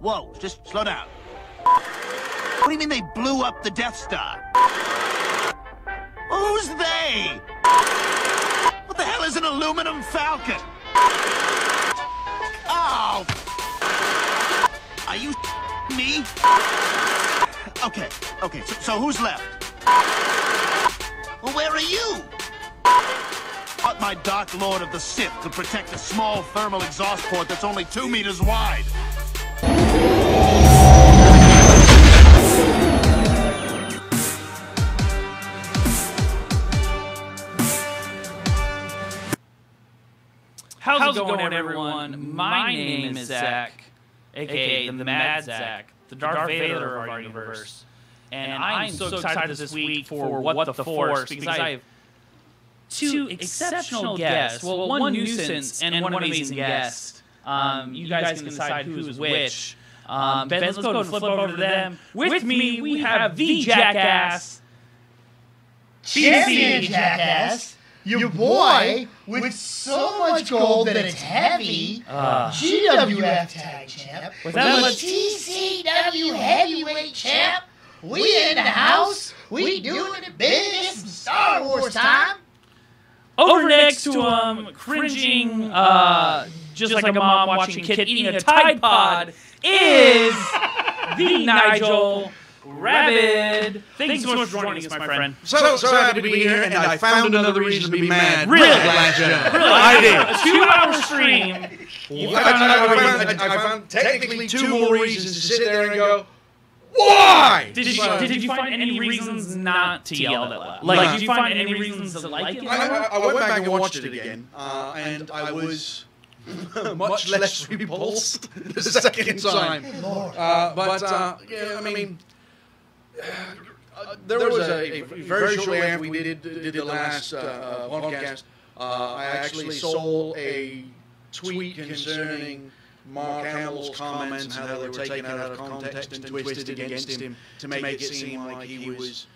Whoa, just slow down. What do you mean they blew up the Death Star? Who's they? What the hell is an aluminum falcon? Oh! Are you me? Okay, so who's left? Well, where are you? But my Dark Lord of the Sith could protect a small thermal exhaust port that's only 2 meters wide. How's it going, everyone? My name is Zach, aka the Mad Zach, the Darth Vader of our universe. And I'm so excited this week for What the Force, because I have two exceptional guests. Well, one nuisance and one amazing guest. You guys can decide who's which. Ben, let's go and flip over to them. With me, we have the Jackass. Champion Jackass. Your boy with so much gold that it's heavy. GWF Tag Champ. With the that much TCW Heavyweight Champ. We in the house. We doing it big. It's Star Wars time. Over next to him, cringing, just like a mom watching a kid eating a Tide Pod, is the Nigel Rabid. Thanks so much for joining us, my friend. So happy to be here, and I found another reason to be mad. Really? Really? I did. A 2-hour stream. I found technically 2 more reasons to sit there and go, why? Did you find any reasons not to yell that loud? Like, did you find any reasons to like it? I went back and watched it again, and I was much less repulsed the second time. Yeah, I mean, there was a very shortly after we did the last podcast, I actually saw a tweet concerning Mark Hamill's comments and how they were taken out of context and twisted against him to make it seem like he was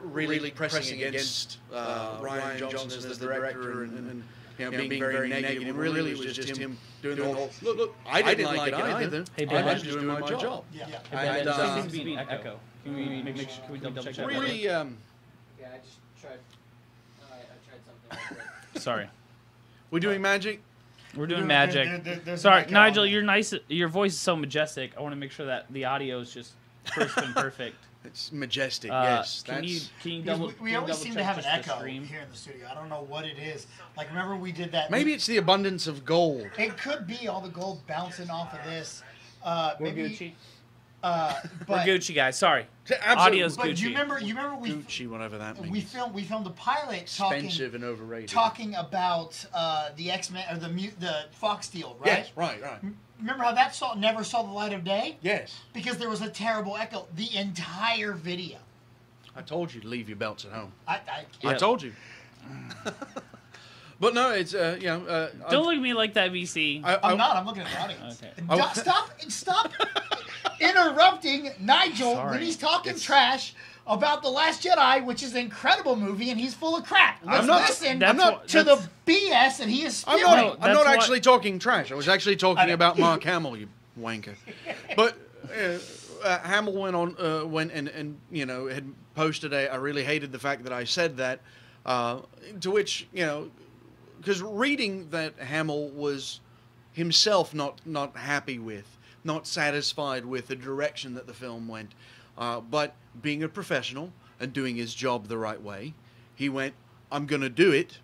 really pressing against Rian Johnson as the director and being very negative. And really, it was just him doing the whole, look, I didn't like it either. Hey, Ben, I'm just doing my job. Yeah. Hey, Ben, there seems to be an echo. Can we double check that? Really, Yeah, I just tried. I tried something. Sorry. we're doing magic. We're doing magic. Sorry, Nigel, you're nice. Your voice is so majestic. I want to make sure that the audio is just crisp and perfect. It's majestic, yes. Can you We always seem to have an echo stream? here in the studio. I don't know what it is. Like, remember we did that? Maybe it's the abundance of gold. It could be all the gold bouncing off of this. We're Maybe, Gucci. but, We're Gucci, guys. Sorry. Absolutely. Audio's But Gucci. you remember we Gucci, whatever that means. we filmed a pilot Expensive and overrated. talking about the X-Men or the Fox deal, right? Yes, right. Remember how that never saw the light of day? Yes. Because there was a terrible echo. The entire video. I told you to leave your belts at home. Yeah. I told you. But no, it's Don't look at me like that, VC. I'm not. I'm looking at the audience. Okay. Stop interrupting Nigel Sorry. when he's talking trash about The Last Jedi, which is an incredible movie, and he's full of crap. Let's listen to the BS that he is spewing. I'm not actually talking trash. I was actually talking about Mark Hamill, you wanker. But Hamill went and had posted I really hated the fact that I said that. To which because reading that Hamill was himself not happy with, not satisfied with the direction that the film went, but being a professional and doing his job the right way, he went, I'm going to do it,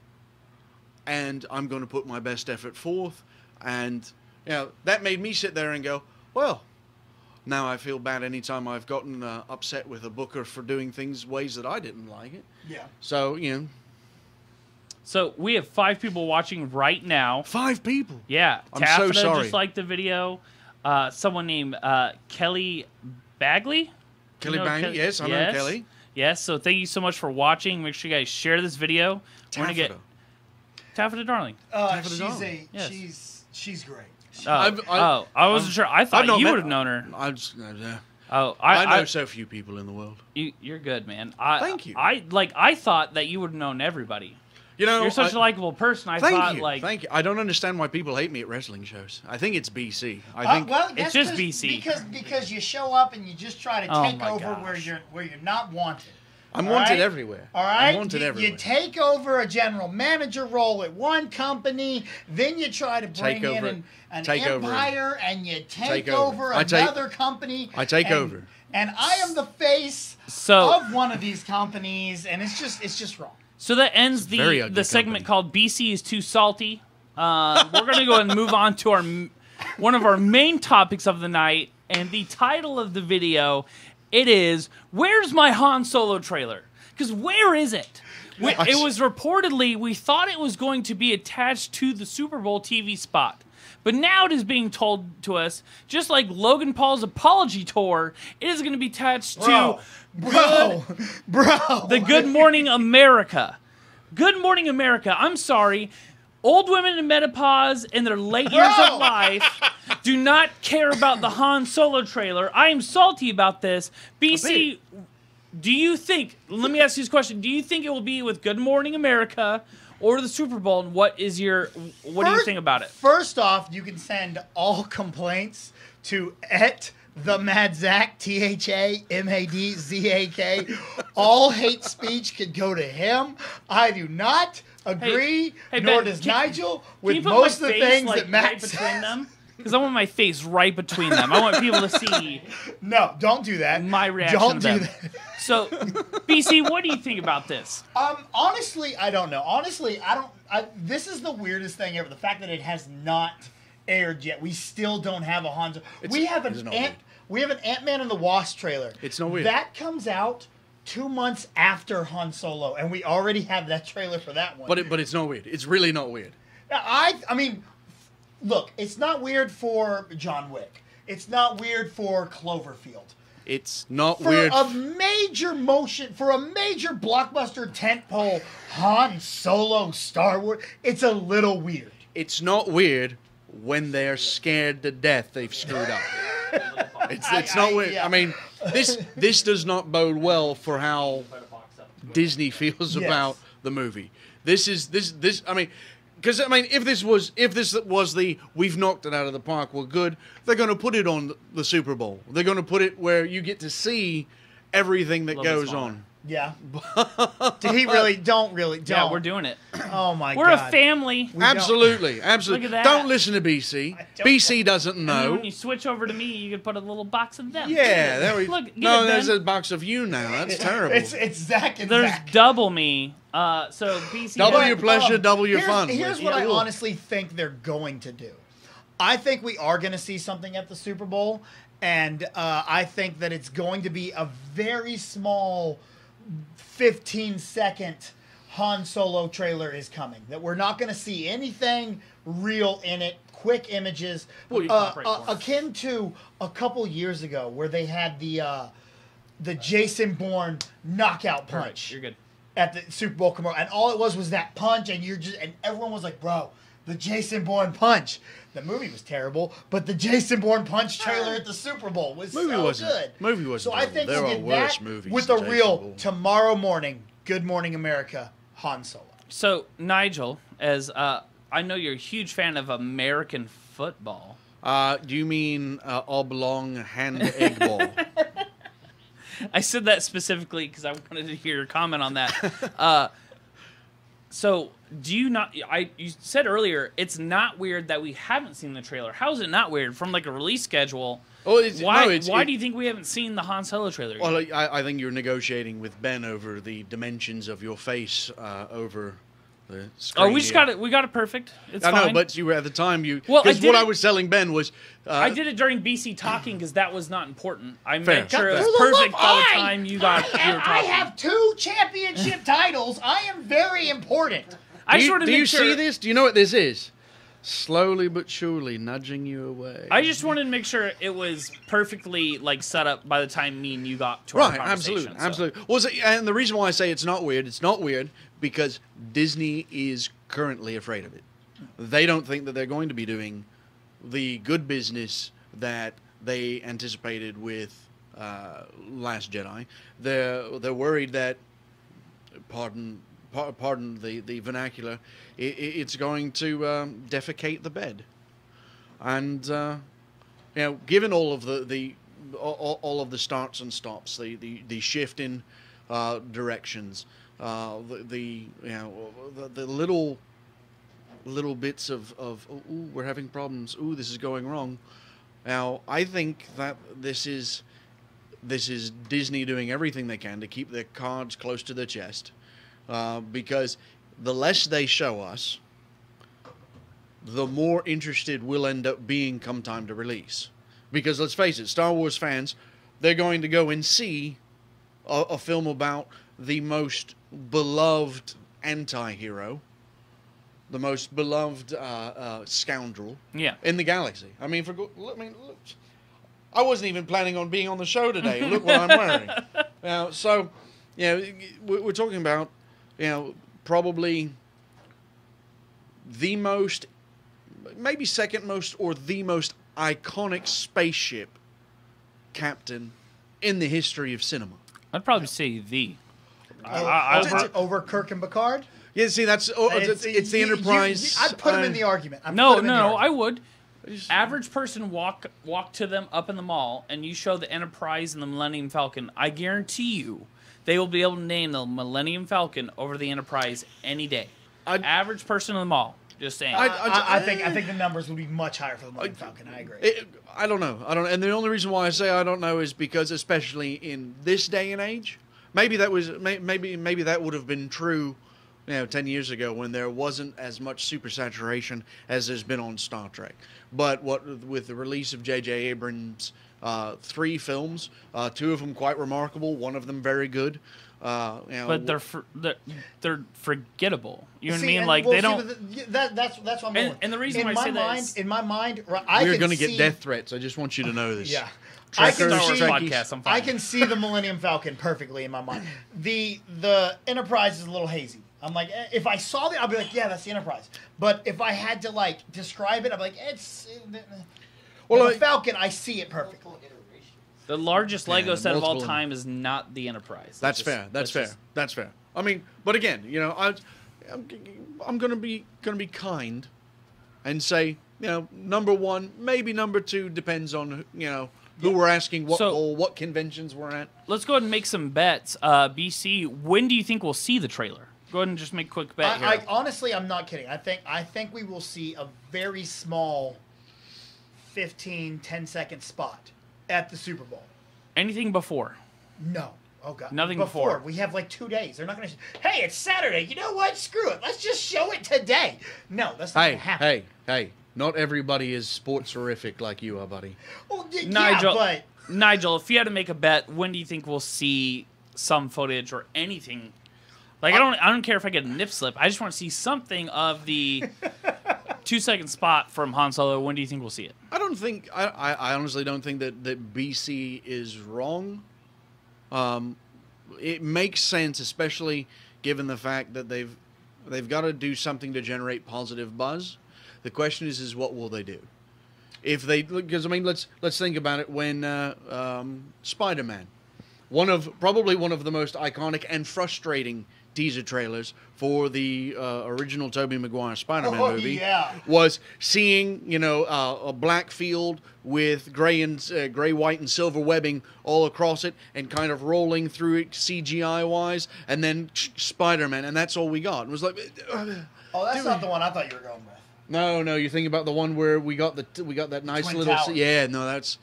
and I'm going to put my best effort forth, and that made me sit there and go, well, now I feel bad anytime I've gotten upset with a booker for doing things ways that I didn't like it. Yeah. So, So we have 5 people watching right now. 5 people. Yeah. I'm Taffeta so sorry. just liked the video. Someone named Kelly Bagley. Kelly Bagley, yes, I know Kelly. Yes, so thank you so much for watching. Make sure you guys share this video. We're gonna get Taffeta Darling. She's great. I wasn't sure. I thought you would have known her. I know so few people in the world. You're good, man. Thank you. I thought that you would have known everybody. You know, You're such a likable person. I thought, thank you. I don't understand why people hate me at wrestling shows. I think it's BC. I think well, it's just BC because you show up and you just try to take over gosh. where you're not wanted. I'm wanted everywhere. All right, I'm wanted everywhere. You take over a general manager role at one company, then you try to bring in an empire, and you take over another company. I take over. And I am the face of one of these companies, and it's just wrong. So that ends the segment called BC is Too Salty. We're going to go and move on to one of our main topics of the night, and the title of the video, it is, Where's My Han Solo trailer? Because where is it? It was reportedly, we thought it was going to be attached to the Super Bowl TV spot. But now it is being told to us, just like Logan Paul's apology tour, it is going to be attached to the Good Morning America. Good Morning America. I'm sorry. Old women in menopause in their late years of life do not care about the Han Solo trailer. I am salty about this. BC, do you think, let me ask you this question, do you think it will be with Good Morning America or the Super Bowl, and what do you think about it? First off, you can send all complaints to @TheMadZak, THAMADZAK. All hate speech could go to him. I do not agree, nor does Nigel, with most of the things that Matt says. Because I want my face right between them. I want people to see. No, don't do that. My reaction. Don't to them. do that. So, BC, what do you think about this? Honestly, I don't know. Honestly, I don't. This is the weirdest thing ever. The fact that it has not aired yet. We still don't have a Han. We have an Ant-Man and the Wasp trailer. It's not weird. That comes out 2 months after Han Solo, and we already have that trailer for that one. But it's not weird. It's really not weird. I mean, look, it's not weird for John Wick. It's not weird for Cloverfield. It's not weird. For a major blockbuster tentpole Han Solo Star Wars, it's a little weird. It's not weird when they're scared to death they've screwed up. It's not weird. Yeah. I mean, this does not bode well for how Disney feels about the movie. This. I mean, because if this was the we've knocked it out of the park, we're good. They're going to put it on the Super Bowl. They're going to put it where you get to see everything that goes on. Yeah. Did he really? Don't. Yeah, we're doing it. Oh my God. We're a family. Absolutely. Look at that. Don't listen to BC. BC doesn't know. And when you switch over to me, you can put a little box of them. Yeah, there we Look. No, there's a box of you now. That's terrible. It's Zach and There's Zach. double me. So BC. Double your pleasure, double your fun. Here's what I honestly think they're going to do. I think we are going to see something at the Super Bowl, and I think that it's going to be a very small 15-second Han Solo trailer is coming. That we're not going to see anything real in it. Quick images, akin to a couple years ago where they had the Jason Bourne knockout punch. Right, you're good. At the Super Bowl commercial, and all it was that punch, and everyone was like, "Bro, the Jason Bourne punch." The movie was terrible, but the Jason Bourne punch trailer at the Super Bowl was good. Movie wasn't. So I think there we'll are get worse that movies with than a Jason real Bourne. tomorrow morning. Good Morning America, Han Solo. So Nigel, as I know you're a huge fan of American football. Do you mean oblong hand egg ball? I said that specifically because I wanted to hear your comment on that. So, do you not? You said earlier it's not weird that we haven't seen the trailer. How is it not weird from like a release schedule? Why do you think we haven't seen the Han Solo trailer yet? Well, I think you're negotiating with Ben over the dimensions of your face over the screen. Oh, we got it perfect. It's fine. I know, but you were at the time Well, what I was telling Ben was I did it during BC talking because that was not important. I Fair. made sure it was perfect by the time you were talking. I have 2 championship titles. I am very important. Do you see this? Do you know what this is? Slowly but surely nudging you away. I just wanted to make sure it was perfectly like set up by the time me and you got to our conversation. Absolutely. Well, and the reason why I say it's not weird because Disney is currently afraid of it. They don't think that they're going to be doing the good business that they anticipated with Last Jedi. They're worried that, pardon pardon the vernacular, it's going to defecate the bed. And given all of all of the starts and stops, the shift in directions, the little bits of ooh, we're having problems, ooh, this is going wrong. Now, I think that this is Disney doing everything they can to keep their cards close to their chest, because the less they show us, the more interested we'll end up being come time to release. Because let's face it, Star Wars fans, they're going to go and see a film about the most beloved anti-hero, the most beloved scoundrel in the galaxy. I mean, look, I wasn't even planning on being on the show today. Look what I'm wearing. So, we're talking about, probably the most, maybe second most, or the most iconic spaceship captain in the history of cinema. I'd probably say the. Over Kirk and Picard? Yeah, see, it's the Enterprise. I'd put him in the argument. No, I would. Average person walk to them up in the mall, and you show the Enterprise and the Millennium Falcon. I guarantee you, they will be able to name the Millennium Falcon over the Enterprise any day. Average person in the mall. Just saying. I think the numbers would be much higher for the Millennium Falcon. I agree. I don't know. And the only reason why I say I don't know is because, especially in this day and age, maybe that would have been true, 10 years ago when there wasn't as much supersaturation as there's been on Star Trek. But with the release of J.J. Abrams' 3 films, 2 of them quite remarkable, one of them very good. But they're forgettable. You know what I mean? Like, they don't. That's what I'm going. And the reason why I say that is, in my mind, we're going to get death threats. I just want you to know this. Yeah. I can see the Millennium Falcon perfectly in my mind. The Enterprise is a little hazy. I'm like, if I saw it, I'll be like, yeah, that's the Enterprise. But if I had to describe it, I'm like, it's. The Falcon, I see it perfectly. The largest Lego set of all time is not the Enterprise. That's fair. That's fair. I mean, but again, I'm gonna be kind, and say, number 1, maybe number 2, depends on who we're asking, what conventions we're at. Let's go ahead and make some bets. BC, when do you think we'll see the trailer? Go ahead and just make a quick bet here. Honestly, I'm not kidding. I think we will see a very small 10-second spot at the Super Bowl. Anything before? No. Oh, God. Nothing before. We have 2 days. They're not going to... Hey, it's Saturday. You know what? Screw it. Let's just show it today. No, that's not going to happen. Hey. Not everybody is sports-horrific like you are, buddy. Well, Nigel, if you had to make a bet, when do you think we'll see some footage or anything? I don't care if I get a nip slip. I just want to see something of the 2-second spot from Han Solo. When do you think we'll see it? I honestly don't think that BC is wrong. It makes sense, especially given the fact that they've got to do something to generate positive buzz. The question is what will they do? Because let's think about it. When Spider-Man, probably one of the most iconic and frustrating teaser trailers for the original Tobey Maguire Spider-Man movie was seeing a black field with gray, white, and silver webbing all across it and kind of rolling through it CGI wise, and then Spider-Man, and that's all we got. It was like, that's not the one I thought you were going with. No, you're thinking about the one where we got that nice Twin little. Towers. Yeah, no, that's.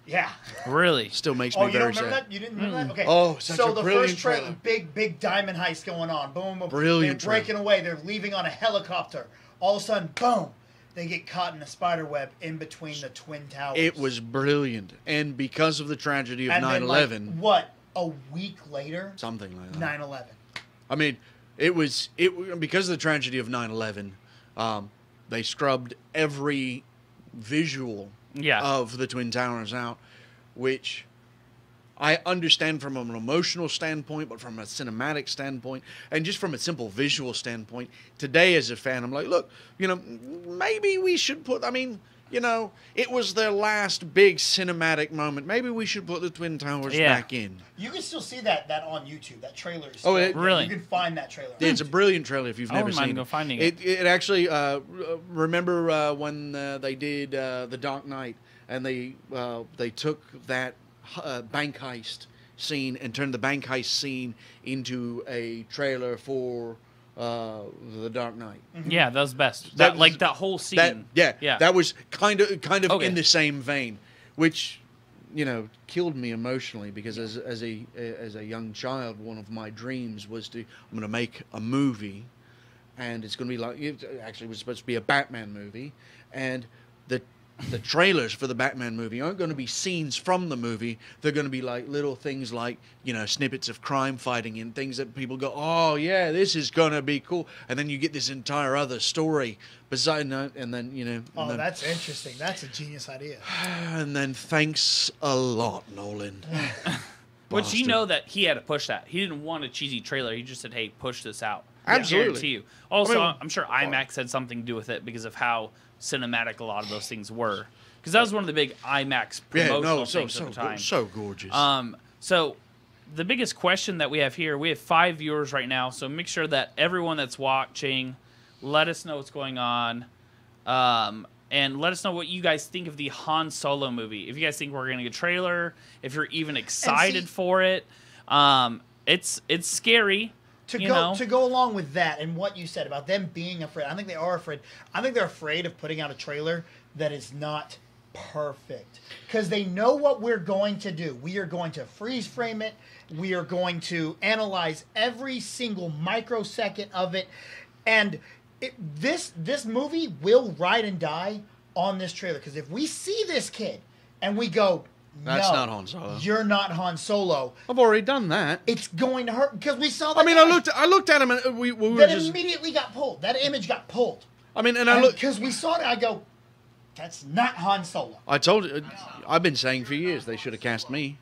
Yeah. Really? Still makes me very sad. You don't remember that? You didn't remember that? Okay. Oh, such a brilliant first trailer, big diamond heist going on. Boom, boom. Brilliant. They're breaking away. They're leaving on a helicopter. All of a sudden, boom, they get caught in a spider web in between the Twin Towers. It was brilliant. And because of the tragedy of 9/11. A week later? Something like that. 9/11. I mean, it because of the tragedy of 9/11, they scrubbed every visual of the Twin Towers out, which I understand from an emotional standpoint, but from a cinematic standpoint, and just from a simple visual standpoint, today as a fan, I'm like, look, maybe we should put, you know, it was their last big cinematic moment. Maybe we should put the Twin Towers back in. You can still see that on YouTube. That trailer is really? You can find that trailer. It's a brilliant trailer if you've never seen it. Go finding it. It actually, remember when they did The Dark Knight, and they took that bank heist scene and turned the bank heist scene into a trailer for The Dark Knight. Yeah, that was best. That whole scene. That was kind of in the same vein, which, you know, killed me emotionally because as a young child, one of my dreams was I'm going to make a movie, and it's going to be like, it actually was supposed to be a Batman movie, and the trailers for the Batman movie aren't going to be scenes from the movie. They're going to be like little things like, you know, snippets of crime fighting and things that people go, oh yeah, this is going to be cool. And then you get this entire other story beside that, and then, you know. Oh, that's interesting. That's a genius idea. And then thanks a lot, Nolan. Which you know that he had to push that. He didn't want a cheesy trailer. He just said, hey, push this out. Absolutely. I guarantee you. Also, I'm sure IMAX had something to do with it because of how cinematic a lot of those things were. Because that was one of the big IMAX promotional things at the time. So gorgeous. So the biggest question that we have here, we have 5 viewers right now, so make sure that everyone that's watching, let us know what's going on, and let us know what you guys think of the Han Solo movie. If you guys think we're going to get a trailer, if you're even excited for it. It's scary. To go along with that and what you said about them being afraid, I think they are afraid. I think they're afraid of putting out a trailer that is not perfect because they know what we're going to do. We are going to freeze frame it. We are going to analyze every single microsecond of it, and this movie will ride and die on this trailer. Because if we see this kid and we go, that's not Han Solo. You're not Han Solo. I've already done that. It's going to hurt because we saw that. I mean, I looked at him and we were just immediately got pulled. That image got pulled. I mean, and I look because we saw it. I go, that's not Han Solo. I told you. I've been saying for years they should have cast me.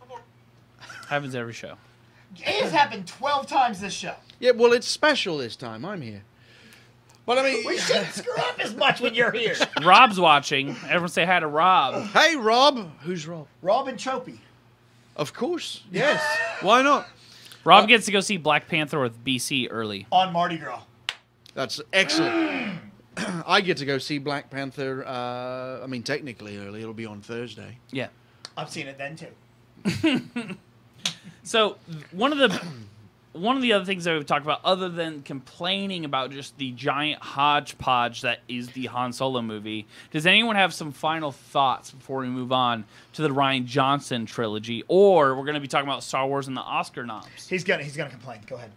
Happens every show. It has happened 12 times this show. Yeah, well, it's special this time. I'm here. But I mean, we shouldn't screw up as much when you're here. Rob's watching. Everyone say hi to Rob. Hey, Rob. Who's Rob? Rob and Chopey. Of course. Yes. Why not? Rob gets to go see Black Panther with BC early. On Mardi Gras. That's excellent. I get to go see Black Panther, I mean, technically early. It'll be on Thursday. Yeah. I've seen it then, too. So, one of the other things that we've talked about, other than complaining about just the giant hodgepodge that is the Han Solo movie, does anyone have some final thoughts before we move on to the Rian Johnson trilogy? Or we're going to be talking about Star Wars and the Oscar noms. He's gonna complain. Go ahead.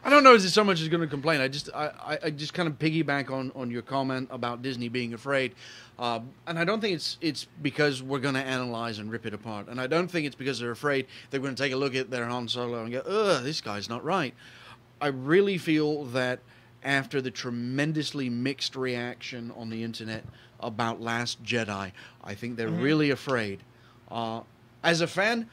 I don't know if it's so much as going to complain. I just kind of piggyback on your comment about Disney being afraid. And I don't think it's because we're going to analyze and rip it apart. And I don't think it's because they're afraid they're going to take a look at their Han Solo and go, ugh, this guy's not right. I really feel that after the tremendously mixed reaction on the internet about Last Jedi, I think they're really afraid. As a fan,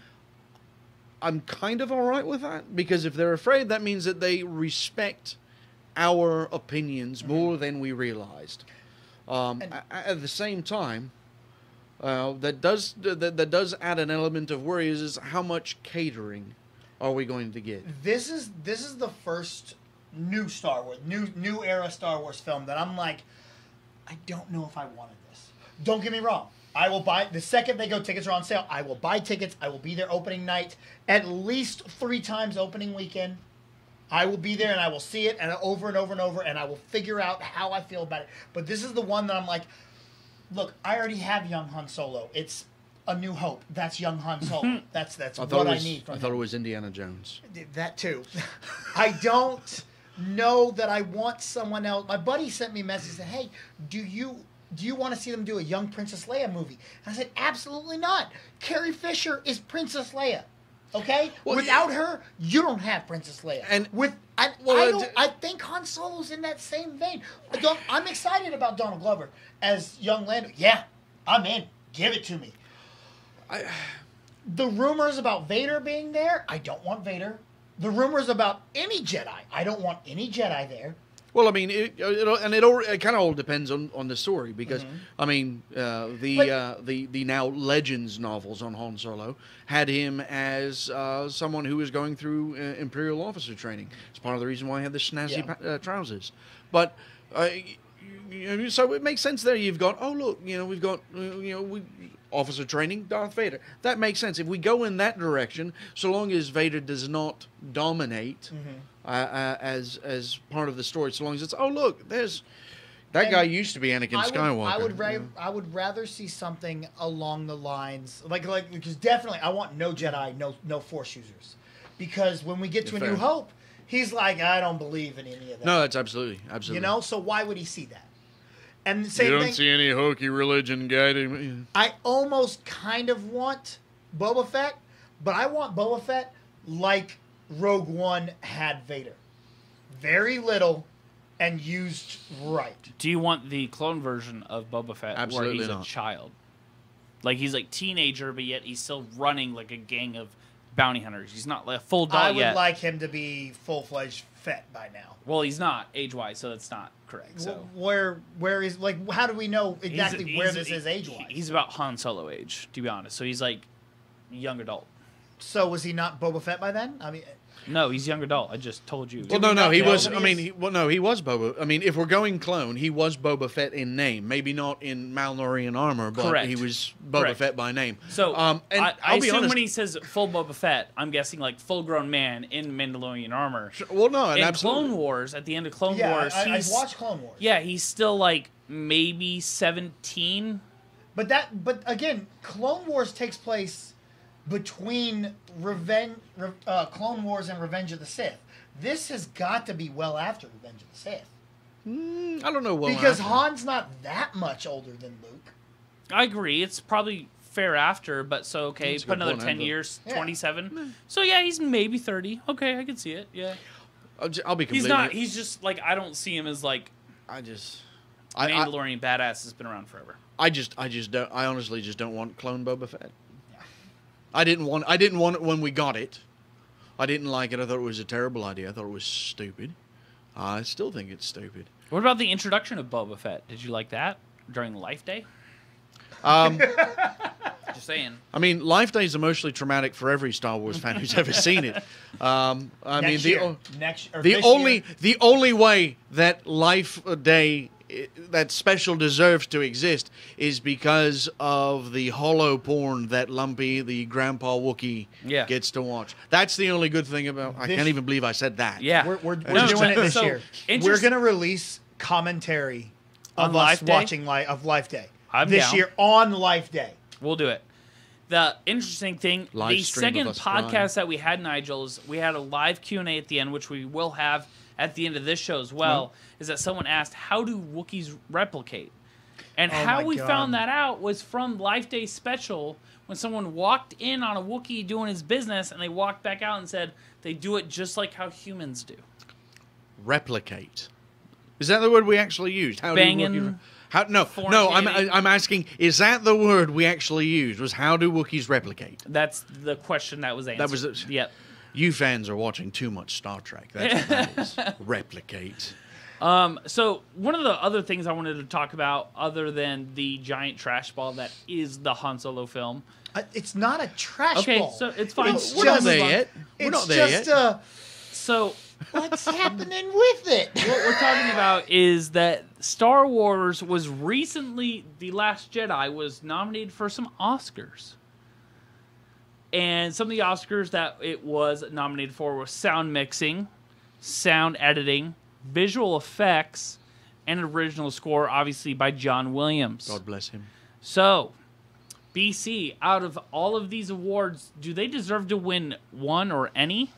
I'm kind of all right with that, because if they're afraid, that means that they respect our opinions more than we realized. At the same time, that does add an element of worry is how much catering are we going to get? This is the first new Star Wars, new era Star Wars film that I'm like, I don't know if I wanted this. Don't get me wrong. I will buy, the second they go, tickets are on sale, I will buy tickets. I will be there opening night at least 3 times opening weekend. I will be there and I will see it and over and over and over, and I will figure out how I feel about it. But this is the one that I'm like, look, I already have young Han Solo. It's A New Hope. That's young Han Solo. That's what I need from him. I thought it was Indiana Jones. That too. I don't know that I want someone else. My buddy sent me a message and said, hey, do you want to see them do a young Princess Leia movie? And I said, absolutely not. Carrie Fisher is Princess Leia. Okay? Well, without her, you don't have Princess Leia. And I think Han Solo's in that same vein. I'm excited about Donald Glover as young Lando. Yeah, I'm in. Give it to me. The rumors about Vader being there, I don't want Vader. The rumors about any Jedi, I don't want any Jedi there. Well, I mean, it kind of all depends on the story because I mean, the now Legends novels on Han Solo had him as someone who was going through Imperial officer training. It's part of the reason why he had the snazzy trousers. But so it makes sense there. You've got we've got officer training, Darth Vader. That makes sense. If we go in that direction, so long as Vader does not dominate as part of the story, so long as it's there's that guy used to be Anakin Skywalker. I would rather see something along the lines like because definitely I want no Jedi, no Force users, because when we get to A New Hope, he's like, I don't believe in any of that. No, that's absolutely. So why would he see that? And the same you don't thing, see any hokey religion guiding. I almost kind of want Boba Fett, but I want Boba Fett like Rogue One had Vader. Very little and used right. Do you want the clone version of Boba Fett Absolutely where he's not. a child? Like he's like teenager, but yet he's still running like a gang of bounty hunters. He's not like a full adult I would yet. like him to be full-fledged Fett by now. Well, he's not age-wise, so that's not correct. So Where is how do we know exactly where this is age-wise? He's about Han Solo age, to be honest. So he's like young adult. So was he not Boba Fett by then? I mean, No, he's young adult. I just told you. Well, no, he was. I mean, he was Boba. I mean, if we're going clone, he was Boba Fett in name, maybe not in Malnorian armor, but Correct. he was Boba Correct. Fett by name. So and I I'll be assume honest. when he says full Boba Fett, I'm guessing like full-grown man in Mandalorian armor. Well, no, In absolutely. Clone Wars, at the end of Clone yeah, Wars, I watched Clone Wars. Yeah, he's still like maybe 17. But again, Clone Wars takes place between Clone Wars and Revenge of the Sith. This has got to be well after Revenge of the Sith. I don't know. Because Han's not that much older than Luke. I agree. It's probably fair after, but so okay, That's a put good another point, 10 Angela. years, Yeah. 27. So yeah, he's maybe 30. Okay, I can see it. Yeah. I'll be completely. He's not. He's just like I don't see him as like I Mandalorian badass has been around forever. I honestly just don't want clone Boba Fett. I didn't want it when we got it. I didn't like it. I thought it was a terrible idea. I thought it was stupid. I still think it's stupid. What about the introduction of Boba Fett? Did you like that during Life Day? Just saying. I mean, Life Day is emotionally traumatic for every Star Wars fan who's ever seen it. The only way that Life Day, that special, deserves to exist is because of the hollow porn that Lumpy, the Grandpa Wookiee, gets to watch. That's the only good thing about. I can't even believe I said that. Yeah, we're doing it this year. We're gonna release commentary of us watching Life Day this year on Life Day. We'll do it. The interesting thing, the second podcast that we had, Nigel, is we had a live Q&A at the end, which we will have at the end of this show as well, is that someone asked, how do Wookiees replicate? And how we found that out was from Life Day special, when someone walked in on a Wookiee doing his business, and they walked back out and said they do it just like how humans do. Replicate. Is that the word we actually used? How Banging. do I'm asking, is that the word we actually used? Was how do Wookiees replicate? That's the question that was answered. That was Yep. You fans are watching too much Star Trek. That's what that is. Replicate. So one of the other things I wanted to talk about, other than the giant trash ball that is the Han Solo film. It's not a trash ball. Okay, so it's fine. We're not there yet. We're not there yet. So what's happening with it? What we're talking about is that Star Wars was recently, The Last Jedi was nominated for some Oscars. And some of the Oscars that it was nominated for were sound mixing, sound editing, visual effects, and an original score, obviously, by John Williams. God bless him. So, BC, out of all of these awards, do they deserve to win one or any?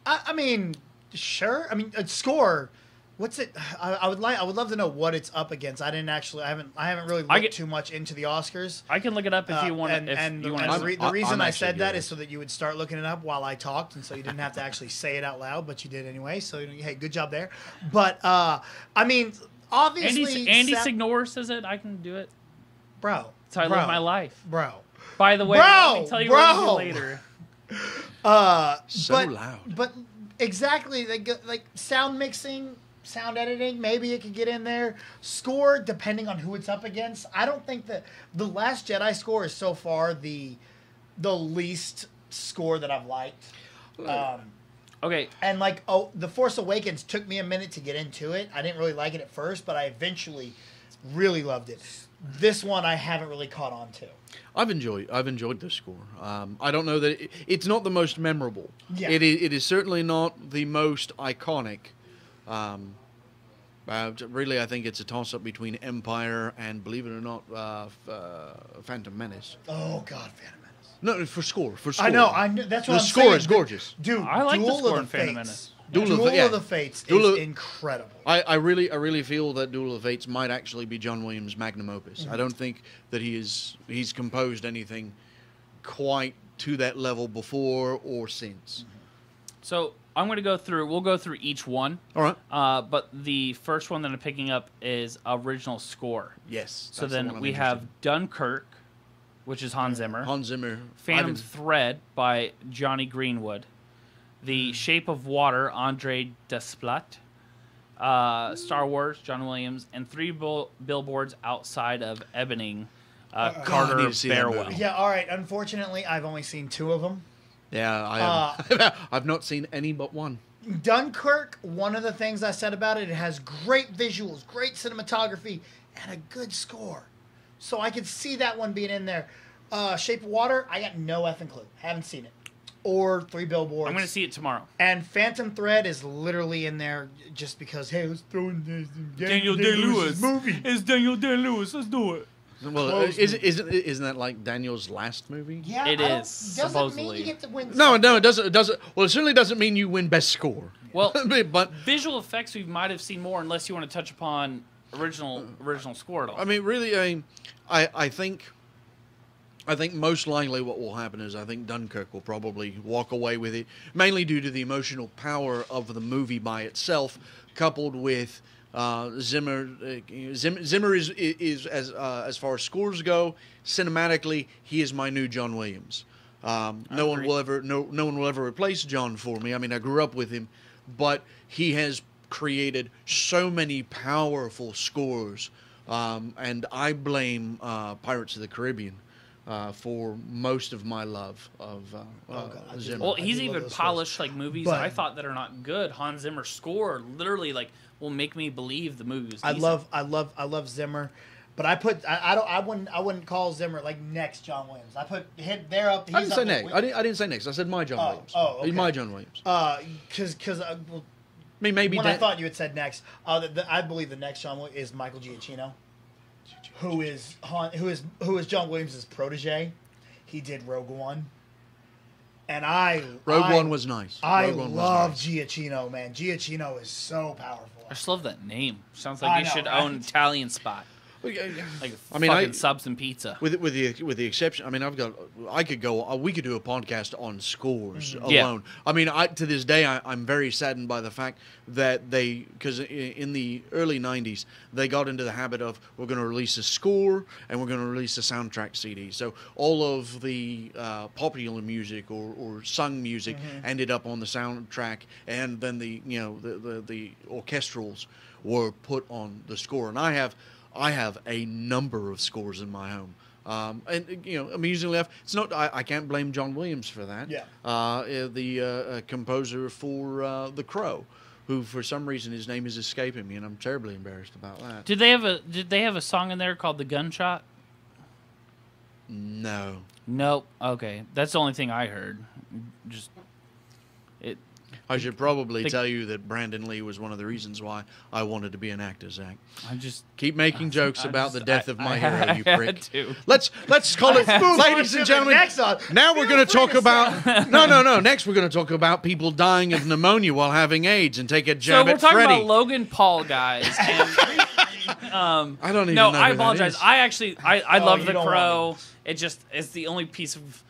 I mean, sure. I mean, score. What's it? I would love to know what it's up against. I haven't really looked too much into the Oscars. I can look it up if you want. The reason I said that is so that you would start looking it up while I talked, and so you didn't have to actually say it out loud, but you did anyway. So hey, good job there. But I mean, obviously, Andy Signore says it. I can do it, bro. That's how I live my life, bro. By the way, let me tell you what later. So loud. But exactly, like sound mixing, sound editing, maybe it could get in there. Score, depending on who it's up against. I don't think that The Last Jedi score is so far the least score that I've liked. Okay. And like, The Force Awakens took me a minute to get into it. I didn't really like it at first, but I eventually really loved it. This one I haven't really caught on to. I've enjoyed this score. I don't know that it's not the most memorable. Yeah. It is certainly not the most iconic. Really, I think it's a toss-up between Empire and, believe it or not, Phantom Menace. Oh God, Phantom Menace. No, for score. I know. That's what I'm saying. The score is gorgeous. Dude, I like the Duel score of in the Phantom Fates. Menace. Duel of the Fates is incredible. I really feel that Duel of the Fates might actually be John Williams' magnum opus. I don't think that he's composed anything quite to that level before or since. So we'll go through each one. All right. But the first one that I'm picking up is original score. Yes. So then we have Dunkirk, which is Hans Zimmer. Hans Zimmer. Phantom Thread by Johnny Greenwood. The Shape of Water, Andre Desplat. Star Wars, John Williams. And Three Billboards Outside of Ebbing, Carter Barwell. Yeah, all right. Unfortunately, I've only seen 2 of them. Yeah, I've not seen any but one. Dunkirk, one of the things I said about it, it has great visuals, great cinematography, and a good score. So I could see that one being in there. Shape of Water, I got no effing clue. Haven't seen it. Or Three Billboards. I'm going to see it tomorrow. And Phantom Thread is literally in there just because, hey, let's throw in this Daniel Day-Lewis movie. It's Daniel Day-Lewis. Let's do it. Well, isn't that like Daniel's last movie? Yeah, it is, doesn't supposedly. mean you get to win. No, it doesn't. It doesn't. Well, it certainly doesn't mean you win best score. Well, but visual effects we might have seen more, unless you want to touch upon original score at all. I mean, really, I think most likely what will happen is I think Dunkirk will probably walk away with it, mainly due to the emotional power of the movie by itself, coupled with Zimmer. Zimmer is as far as scores go, cinematically, he is my new John Williams. No one will ever replace John for me. I mean, I grew up with him, but he has created so many powerful scores, and I blame Pirates of the Caribbean for most of my love of Zimmer. Well, he's even polished like movies I thought that are not good. Hans Zimmer's score literally will make me believe the movie was decent. I love Zimmer, but I wouldn't call Zimmer like next John Williams. I put him there up. I didn't say next. I didn't say next. I said my John Williams. Oh, okay. He's my John Williams. Because I mean, maybe when I thought you had said next, I believe the next John Williams is Michael Giacchino, who is John Williams' protege. He did Rogue One, and Rogue One was nice. I love Giacchino, man. Giacchino is so powerful. I just love that name. Sounds like they should own Italian spot. Like subs and pizza. With the exception, I mean, we could do a podcast on scores alone. Yeah. I mean, to this day, I'm very saddened by the fact that because in the early '90s they got into the habit of, we're going to release a score and we're going to release a soundtrack CD. So all of the popular music or sung music ended up on the soundtrack, and then the orchestrals were put on the score. And I have a number of scores in my home. And amusingly enough, it's not. I can't blame John Williams for that. Yeah. The composer for The Crow, who for some reason his name is escaping me, and I'm terribly embarrassed about that. Did they have a song in there called The Gunshot? No. Nope. Okay, that's the only thing I heard. I should probably tell you that Brandon Lee was one of the reasons why I wanted to be an actor, Zach. Keep making jokes about the death of my hero, you prick. Let's call it, ladies and gentlemen. Now we're going to talk about no. Next we're going to talk about people dying of pneumonia while having AIDS and take a jab at Freddy. So we're talking about Logan Paul, guys. And, I don't even know. No, I apologize. I love The don't Crow. It's the only piece of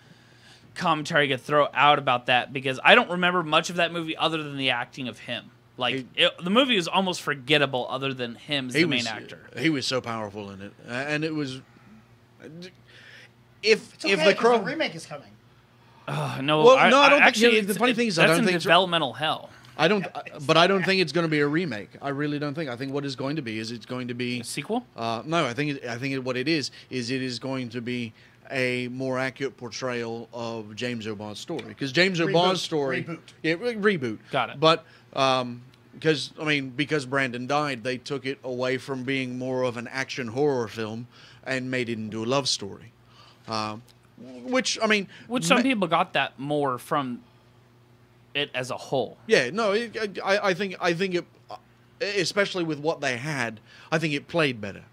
commentary I could throw out about that, because I don't remember much of that movie other than the acting of him. The movie is almost forgettable other than him as the main actor. He was so powerful in it, and it was. If The Crow remake is coming. No, well, I don't think. The funny thing is, I don't think developmental hell. I don't, but I don't think it's going to be a remake. I really don't think. I think what it's going to be is it's going to be A sequel? No, what it is it is going to be a more accurate portrayal of James O'Barr's story, because James O'Barr's story reboot. Got it. But because Brandon died, they took it away from being more of an action horror film and made it into a love story. Which some people got that more from it as a whole. Yeah, no, I think it, especially with what they had, I think it played better.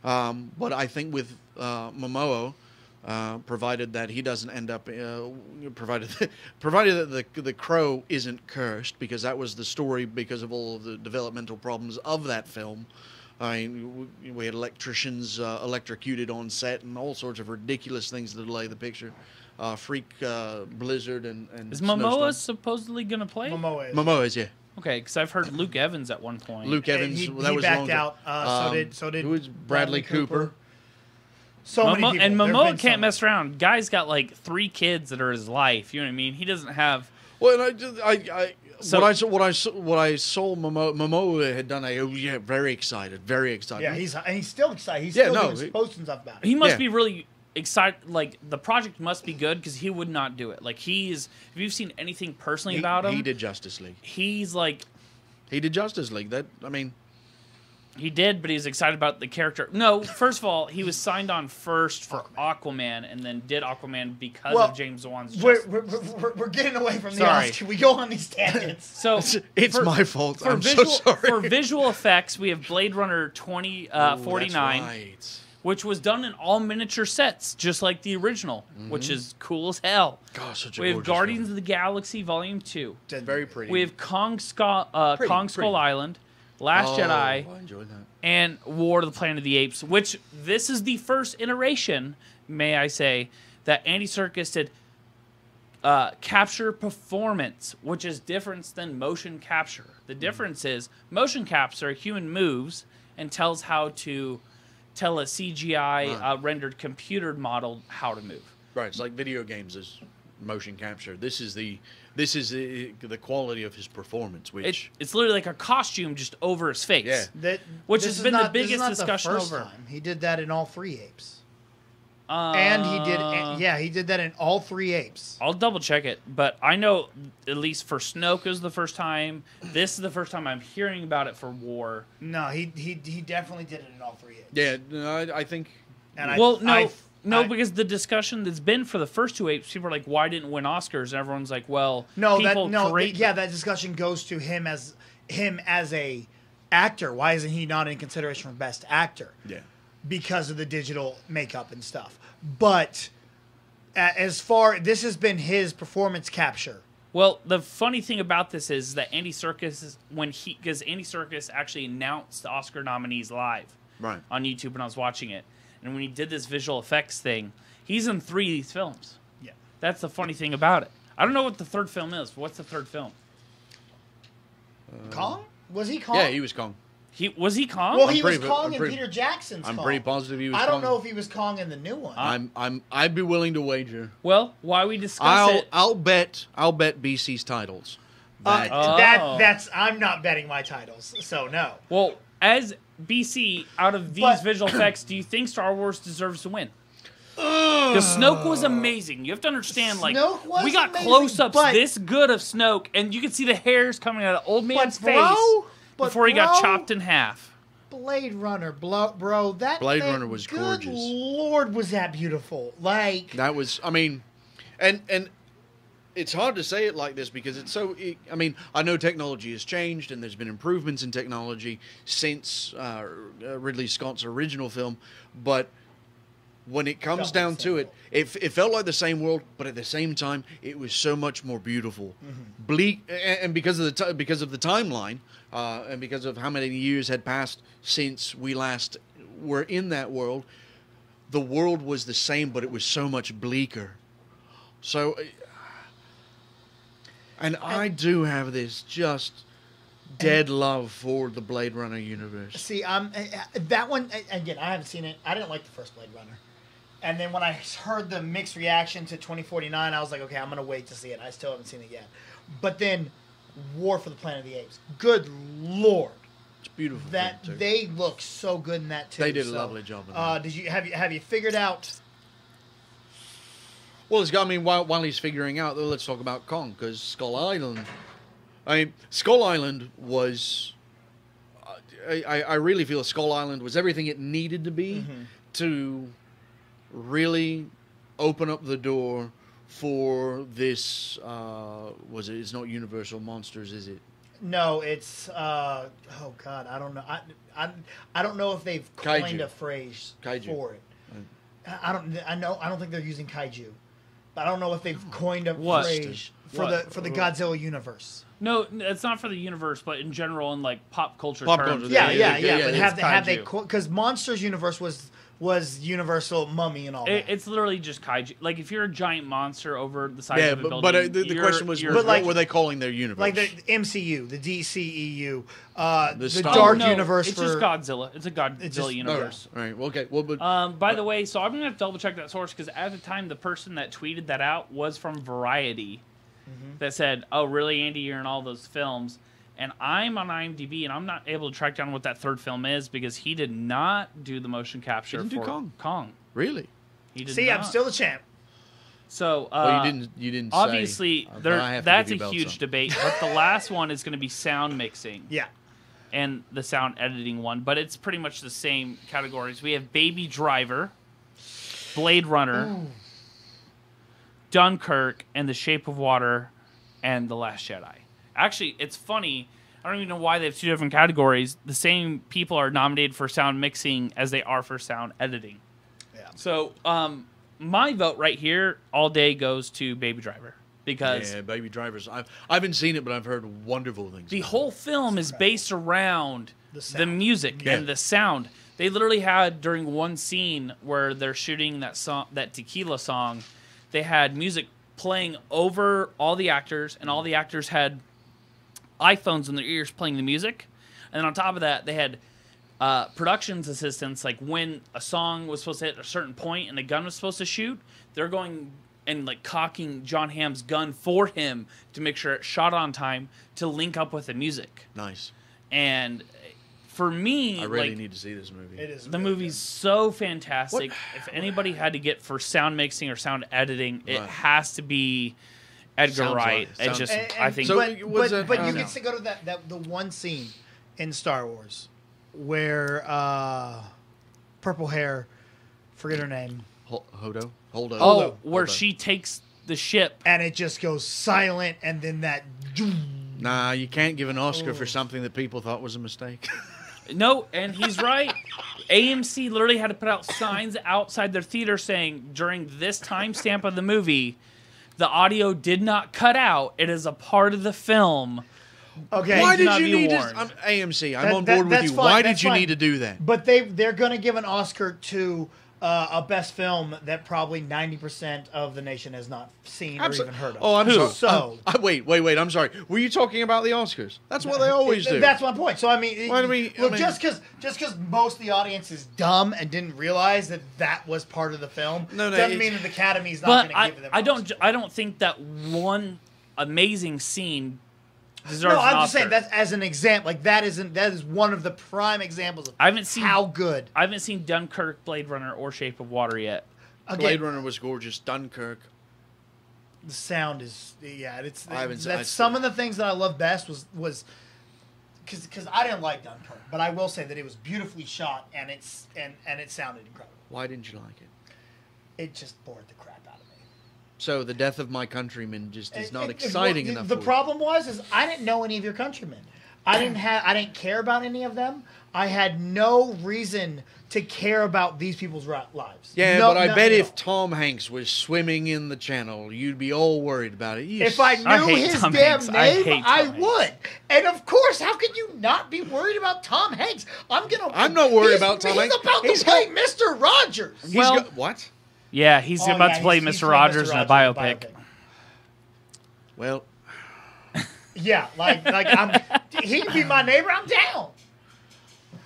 But I think with Momoa, provided that he doesn't end up, provided that the crow isn't cursed, because that was the story because of all of the developmental problems of that film. I mean, we had electricians electrocuted on set and all sorts of ridiculous things to delay the picture. Freak blizzard and is Momoa supposedly going to play? Momoa is. Yeah. Okay, because I've heard Luke Evans at one point. Luke Evans, he that was backed long out. So did who was Bradley Cooper. So many people. And There have Momoa been can't so mess around. Guy's got like 3 kids that are his life. You know what I mean? He doesn't have. Well, what I saw Momoa had done very excited. Yeah, he's still excited. He's Yeah, still no, doing posts and stuff about it. He must Yeah. be really excited. Like, the project must be good, because he would not do it. Like, if you've seen anything personally about him, He did Justice League. he's like. He did Justice League. He did, but he's excited about the character. No, first of all, he was signed on first for Aquaman, and then did Aquaman because of James Wan's Justice. We're getting away from the Sorry. Oscar. We go on these tangents. So It's my fault. I'm so visual, sorry. For visual effects, we have Blade Runner 2049, Right. which was done in all miniature sets, just like the original, which is cool as hell. Gosh, such a We have gorgeous Guardians film. of the Galaxy Volume 2. Very pretty. We have Kong Skull pretty. Island, Last Jedi, I enjoyed that. and War of the Planet of the Apes, which this is the first iteration, may I say, that Andy Serkis did capture performance, which is different than motion capture. The difference is motion capture, a human moves and tells how to tell a CGI rendered computer model how to move. Right, it's like video games is motion capture. This is the quality of his performance, which It's literally like a costume just over his face. Yeah. Which This has is been the not- this is biggest not the discussion first over. time. He did that in all 3 apes. And he did that in all 3 apes. I'll double check it, but I know at least for Snoke is the first time. This is the first time I'm hearing about it for War. No, he definitely did it in all 3 apes. yeah, no, I think And Because the discussion that's been for the first 2 apes, people are like, "Why didn't win Oscars?" And everyone's like, "Well, that discussion goes to him as a actor. Why isn't he not in consideration for Best Actor? yeah. Because of the digital makeup and stuff. But this has been his performance capture. Well, the funny thing about this is that Andy Serkis, because Andy Serkis actually announced the Oscar nominees live Right. on YouTube when I was watching it, and when he did this visual effects thing, he's in 3 of these films. Yeah. That's the funny thing about it. I don't know what the third film is. What's the third film? Kong? Was he Kong? Yeah, he was Kong. Was he Kong? Well, he was pretty- Kong I'm in pretty- Peter Jackson's I'm Kong. pretty positive he was I don't Kong. know if he was Kong in the new one. I'd be willing to wager. Well, why we discuss it? I'll bet BC's titles. That- I'm not betting my titles, so no. Well, as BC, out of these But- visual effects, do you think Star Wars deserves to win? Because Snoke was amazing. You have to understand, like, Snoke was we got amazing, close-ups but- this good of Snoke, and you could see the hairs coming out of old man's But bro, face before he got bro, chopped in half. Blade Runner, bro, that Blade thing, Runner was good gorgeous. Lord, was that beautiful? Like, That was, and it's hard to say it like this because it's so. I know technology has changed and there's been improvements in technology since Ridley Scott's original film, but when it comes Felt like down the to same it, it felt like the same world, but at the same time, it was so much more beautiful, bleak, and because of the timeline, and because of how many years had passed since we last were in that world, the world was the same, but it was so much bleaker. So, and I do have this just dead love for the Blade Runner universe. see, that one again. I haven't seen it. I didn't like the first Blade Runner, and then when I heard the mixed reaction to 2049, I was like, okay, I'm gonna wait to see it. I still haven't seen it yet, but then War for the Planet of the Apes. Good Lord. It's beautiful. That film, too. they look so good in that too. They did a lovely job. Of that. Did you have you figured out? Well, it's got. I mean, while he's figuring out, let's talk about Kong, because Skull Island. I mean, Skull Island was. I really feel Skull Island was everything it needed to be to really open up the door for this. It's not Universal Monsters, is it? No, it's oh god, I don't know. I don't know if they've coined Kaiju. a phrase Kaiju. for it. I don't think they're using kaiju. But I don't know if they've coined a phrase for the Godzilla universe. No, it's not for the universe, but in general, in like pop culture Pop terms. culture, Yeah. But it's have they kaiju. because Monsters Universe was Universal Mummy and all that. It's literally just kaiju. Like if you're a giant monster over the size of a building, but the question was, what were they calling their universe? like the MCU, the DCEU, the Star Dark no, Universe. It's just Godzilla. It's a Godzilla universe. All right. Well, okay. Well, but By the way, so I'm gonna have to double check that source because at the time the person that tweeted that out was from Variety, that said, "Oh, really, Andy? You're in all those films." And I'm on IMDb, and I'm not able to track down what that third film is because he did not do the motion capture He didn't for do Kong. really, He did See, not. I'm still the champ. So you didn't. obviously Say, but I have to that's give a you huge belts on. debate. But the last one is going to be sound mixing. Yeah. And the sound editing one, but it's pretty much the same categories. We have Baby Driver, Blade Runner, Dunkirk, and The Shape of Water, and The Last Jedi. Actually, it's funny. I don't even know why they have two different categories. The same people are nominated for sound mixing as they are for sound editing. Yeah. So, my vote right here all day goes to Baby Driver because Baby Drivers. I haven't seen it, but I've heard wonderful things. the about whole film is based around The the sound. music Yeah. and the sound. They literally had during one scene where they're shooting that song, that Tequila song, they had music playing over all the actors, and all the actors had iPhones in their ears playing the music. And then on top of that, they had productions assistants, like when a song was supposed to hit a certain point and a gun was supposed to shoot, they're going and like cocking John Hamm's gun for him to make sure it shot on time to link up with the music. Nice. And for me, I really like, need to see this movie. It is. the really movie's so fantastic. If anybody had to get for sound mixing or sound editing, it Right. has to be Edgar Sounds Wright. right. It just, And- I think. So- but was that- but I you don't can still go to that the one scene in Star Wars where purple hair, forget her name, Holdo. where she takes the ship. and it just goes silent, and then that. Nah, you can't give an Oscar for something that people thought was a mistake. No, and he's right. AMC literally had to put out signs outside their theater saying during this timestamp of the movie, the audio did not cut out. It is a part of the film. Okay, Why did not you be need warned. to? AMC, I'm That- on that- board with that's you. fine, Why that's did you fine. need to do that? But they're going to give an Oscar to a best film that probably 90% of the nation has not seen or even heard of. Oh, I'm sorry. So Wait. I'm sorry. Were you talking about the Oscars? That's what they always do. That's my point. So I mean, Why do we- look, I mean- just because most of the audience is dumb and didn't realize that was part of the film, No, doesn't it's- mean that the Academy's not But going to give them. I an don't Oscar. I don't think that one amazing scene deserves No, an I'm just saying Oscar. that's as an example. Like that is one of the prime examples of I haven't seen how good. I haven't seen Dunkirk, Blade Runner, or Shape of Water yet. Again, Blade Runner was gorgeous. Dunkirk. the sound is it's I haven't- that's some of the things that I love best was because I didn't like Dunkirk, but I will say that it was beautifully shot and it sounded incredible. Why didn't you like it? It just bored the crap out of me. So the death of my countrymen just is not It- exciting well, enough. The for you. problem is I didn't know any of your countrymen. I didn't care about any of them. I had no reason to care about these people's lives. Yeah, No- but I no- bet no. if Tom Hanks was swimming in the channel, you'd be all worried about it. If I knew hate his Tom damn Hanks. I name, hate Tom I Hanks. would. And of course, how could you not be worried about Tom Hanks? I'm not worried about Tom Hanks. He's about He's to play Mr. Rogers. He's Well- what? Yeah, he's Oh, about yeah, to play he's Mr. playing Rogers in a biopic. Well, Yeah, like he can be my neighbor. I'm down.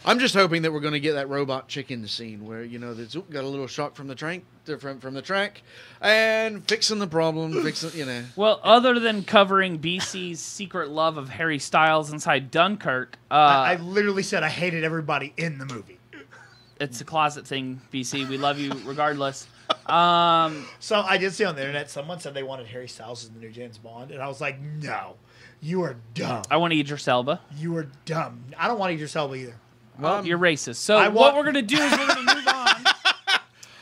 I'm just hoping that we're going to get that robot chicken scene where, that's got a little shock from the track, and fixing the problem, Well, other than covering BC's secret love of Harry Styles inside Dunkirk, I literally said I hated everybody in the movie. it's a closet thing, BC. We love you regardless. So I did see on the internet, someone said they wanted Harry Styles as the new James Bond, and I was like, no, you are dumb. I want Idris Elba. You are dumb. I don't want Idris Elba either. Well, you're racist. So what we're going to do is we're going to move on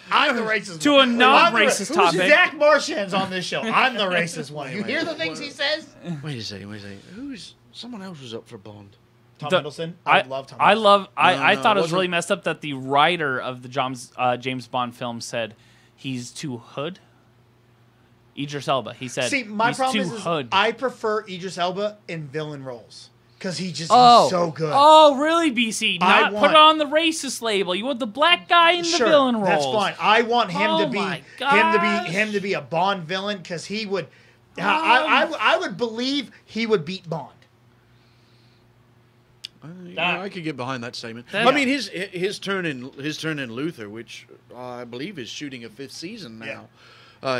I'm the racist to one. a non-racist topic. Zach Marchand's on this show. I'm the racist one. You hear the things he says? Wait a second. Someone else was up for Bond? Tom Hiddleston? I love Tom Hiddleston. I thought it was really messed up that the writer of the James Bond film said he's too hood. Idris Elba. He said, see, my he's problem too is hood. I prefer Idris Elba in villain roles. Because he's so good. Oh, really, BC? Not put on the racist label. You want the black guy in the villain role. That's fine. I want him to be him to be a Bond villain because he would. I would believe he would beat Bond. I could get behind that statement. I mean, his turn in Luther, which I believe is shooting a 5th season now.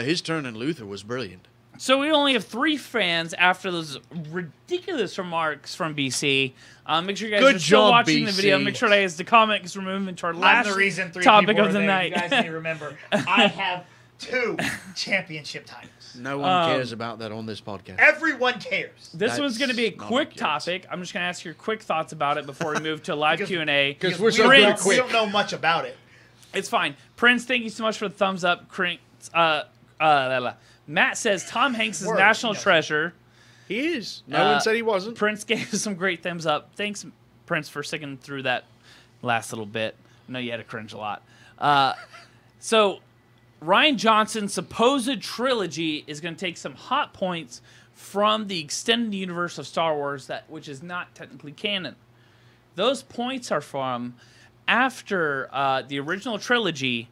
His turn in Luther was brilliant. So we only have 3 fans after those ridiculous remarks from BC. Make sure you guys are still watching the video. Make sure to guys to comment because we're moving to our last topic of the night. You guys need to remember, I have 2 championship titles. No one cares about that on this podcast. Everyone cares. This one's going to be a quick topic. I'm just going to ask your quick thoughts about it before we move to a live Q&A. Because we're so quick. We don't know much about it. It's fine. Prince, thank you so much for the thumbs up. Matt says Tom Hanks is national treasure. He is. No one said he wasn't. Prince gave us some great thumbs up. Thanks, Prince, for sticking through that last little bit. I know you had to cringe a lot. So Rian Johnson's supposed trilogy is going to take some hot points from the extended universe of Star Wars, which is not technically canon. Those points are from after the original trilogy,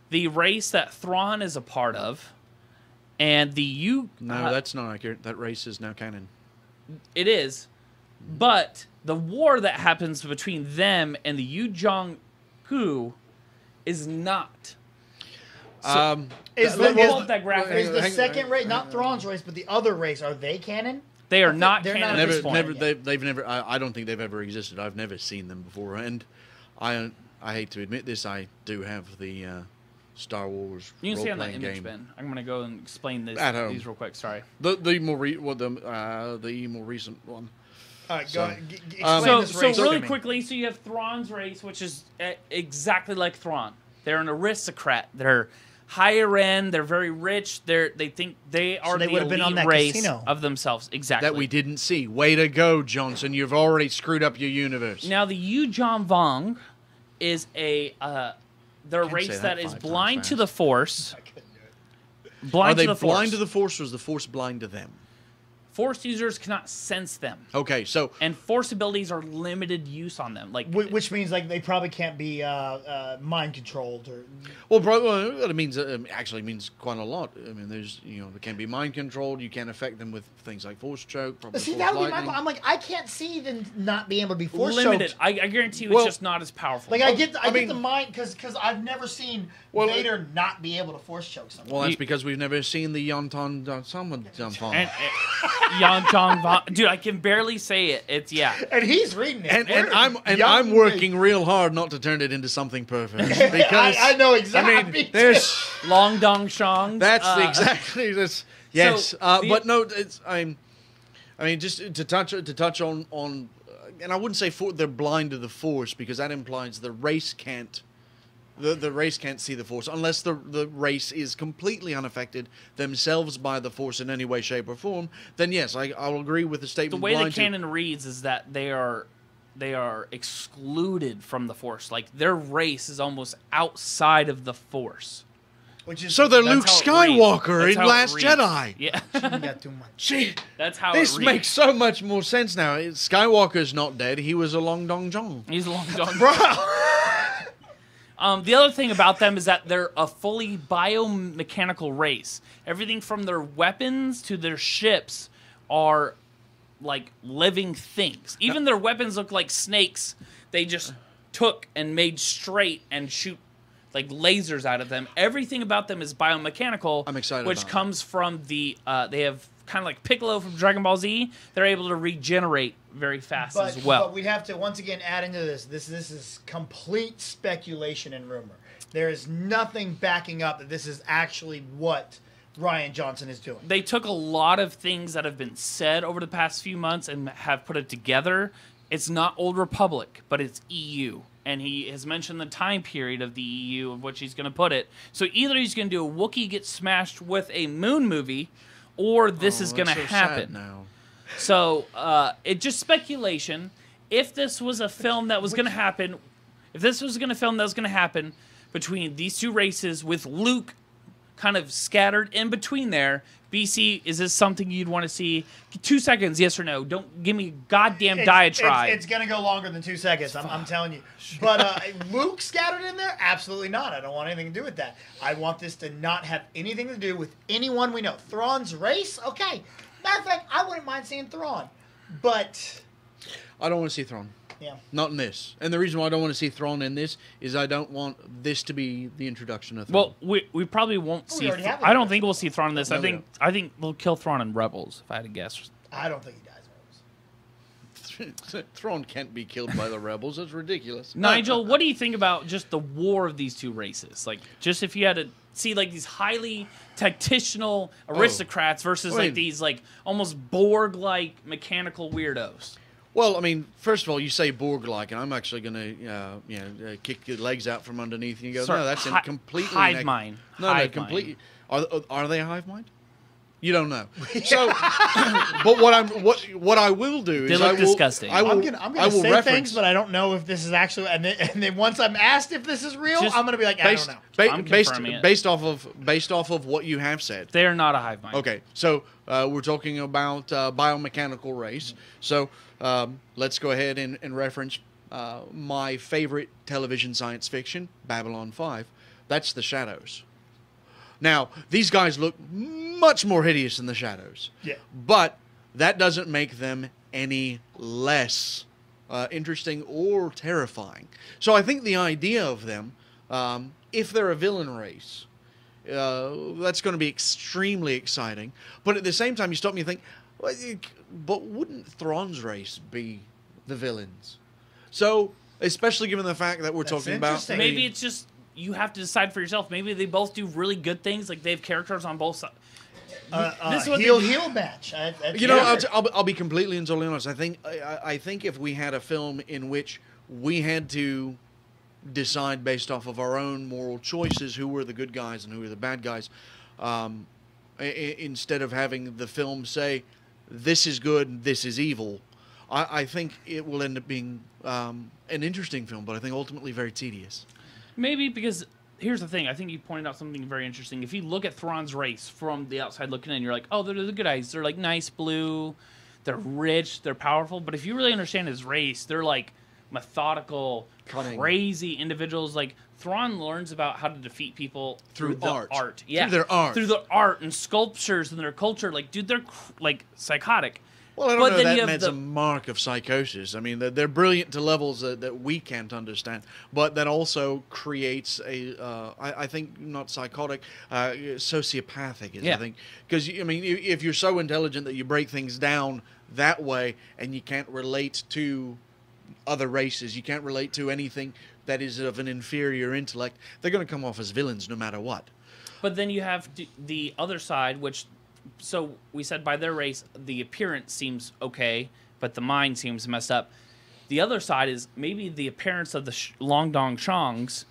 the race that Thrawn is a part of. And no, that's not accurate. That race is now canon. It is. But the war that happens between them and the Yu Jong-hu is not. Is the second race, not Thrawn's race, but the other race, are they canon? They are not canon at this point. They've never. I don't think they've ever existed. I've never seen them before, and I hate to admit this. I do have the Star Wars you can see on that role-playing image, game. Ben. I'm going to go and explain these real quick. Sorry. The more recent one. All right, go ahead. So this race really to me. quickly, so you have Thrawn's race, which is exactly like Thrawn. They're an aristocrat. They're higher end. They're very rich. They think they are the elite race of themselves. Exactly. That we didn't see. Way to go, Johnson. You've already screwed up your universe. Now, the Yu Jong Vong is they're a race that is blind to the Force. Are they blind to the Force, or is the Force blind to them? Force users cannot sense them. Okay, so and Force abilities are limited use on them, which means they probably can't be mind controlled or. Well, it means actually means quite a lot. I mean, they can be mind controlled. You can affect them with things like Force choke. See, that would be my. I'm like, I can't see them not being able to be Force limited. choked. I guarantee you, it's just not as powerful. Like I get the mind because I've never seen Vader not be able to Force choke someone. Well, that's because we've never seen the Yonton someone jump on. Yan Chong Vong. Dude, I can barely say it. It's and he's reading it. And I'm working real hard not to turn it into something perfect because I know exactly. I mean, there's Long Dong Shong. That's exactly this. Yes, but no, it's I mean, just to touch on, and I wouldn't say they're blind to the Force because that implies the race can't. The race can't see the Force unless the race is completely unaffected themselves by the Force in any way, shape, or form. Then yes, I'll agree with the statement. The way the canon reads is that they are excluded from the Force. Like their race is almost outside of the Force. So they're Luke Skywalker in Last Jedi. Yeah, got too much. That's how this it reads. makes so much more sense now. Skywalker's not dead. He was a Long Dong Jong. He's a Long Dong Jong. The other thing about them is that they're a fully biomechanical race. Everything from their weapons to their ships are like living things. Even their weapons look like snakes. They just took and made straight and shoot like lasers out of them. Everything about them is biomechanical. I'm excited which about comes from the they have kind of like Piccolo from Dragon Ball Z. They're able to regenerate very fast as well. But we'd have to once again add into this. This is complete speculation and rumor. There is nothing backing up that this is actually what Rian Johnson is doing. They took a lot of things that have been said over the past few months and have put it together. It's not Old Republic, but it's EU. And he has mentioned the time period of the EU of which he's going to put it. So either he's going to do a Wookiee get smashed with a Moon movie, or this is going to happen. Now. So it's just speculation. If this was a film that was going to happen, between these two races with Luke kind of scattered in between there, BC, is this something you'd want to see? 2 seconds, yes or no. Don't give me a goddamn diatribe. It's going to go longer than 2 seconds, I'm telling you. But Luke scattered in there? Absolutely not. I don't want anything to do with that. I want this to not have anything to do with anyone we know. Thrawn's race? Okay. Matter of fact, I wouldn't mind seeing Thrawn. But I don't want to see Thrawn. yeah. Not in this. And the reason why I don't want to see Thrawn in this is I don't want this to be the introduction of Thrawn. Well, we probably won't see. already have I don't it. think we'll see Thrawn in this. No, I we think they'll kill Thrawn in Rebels. If I had to guess. I don't think he dies. Thrawn can't be killed by the rebels. That's ridiculous. Nigel, what do you think about just the war of these two races? Like, just if you had to see like these highly tactitional aristocrats versus like these like almost Borg-like mechanical weirdos. Well, I mean, first of all, you say Borg-like, and I'm actually going to, kick your legs out from underneath you and go, Sorry, no, that's completely... hive mind. No, Hive completely... Are they a hive mind? You don't know. So, but what I will do They is look I will... disgusting. I will, I'm gonna I will say reference, things, but I don't know if this is actually. And then once I'm asked if this is real, Just I'm gonna be like, I don't know. I'm confirming it. based off of what you have said. They're not a hive mind. Okay, so we're talking about biomechanical race. So let's go ahead and reference my favorite television science fiction, Babylon 5. That's the Shadows. Now, these guys look much more hideous in the Shadows. Yeah. But that doesn't make them any less interesting or terrifying. So I think the idea of them, if they're a villain race, that's going to be extremely exciting. But at the same time, you stop and you think, well, but wouldn't Thrawn's race be the villains? So, especially given the fact that we're That's talking about... interesting. Maybe it's just you have to decide for yourself. Maybe they both do really good things. Like they have characters on both sides. This is what heel match. I'll be completely and totally honest. I think if we had a film in which we had to decide based off of our own moral choices who were the good guys and who were the bad guys, instead of having the film say, this is good, this is evil, I think it will end up being an interesting film, but I think ultimately very tedious. Maybe because here's the thing. I think you pointed out something very interesting. If you look at Thrawn's race from the outside looking in, you're like, oh, they're the good guys. They're like nice blue. They're rich. They're powerful. But if you really understand his race, they're like methodical, Cunning. crazy individuals. Like Thrawn learns about how to defeat people through the art. Yeah, Through their art. through the art and sculptures and their culture. Like, dude, they're like psychotic. Well, I don't But know then that you have means the- a mark of psychosis. I mean, they're brilliant to levels that we can't understand, but that also creates I think, not psychotic, sociopathic, I think. Because, I mean, if you're so intelligent that you break things down that way and you can't relate to other races, you can't relate to anything that is of an inferior intellect, they're going to come off as villains no matter what. But then you have the other side, which... So we said by their race, the appearance seems okay, but the mind seems messed up. The other side is maybe the appearance of the Long Dong Shongs.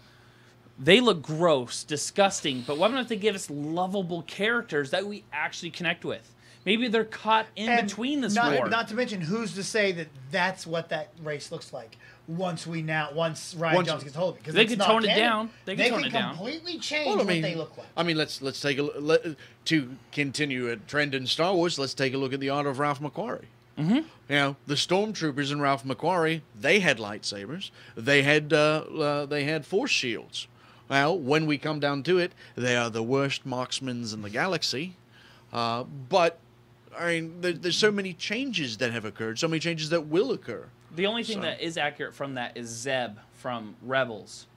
They look gross, disgusting, but why don't they give us lovable characters that we actually connect with? Maybe they're caught in between this war. Not to mention, who's to say that that's what that race looks like once Rian Johnson gets hold of it? Because They could tone it down. They could tone it down. completely change Well, I mean, what they look like. I mean, let's take to continue a trend in Star Wars. Let's take a look at the art of Ralph McQuarrie. Mm-hmm. You know, the stormtroopers in Ralph McQuarrie, they had lightsabers. They had force shields. Well, when we come down to it, they are the worst marksmen in the galaxy. But I mean, there's so many changes that have occurred, so many changes that will occur. The only thing So- that is accurate from that is Zeb from Rebels.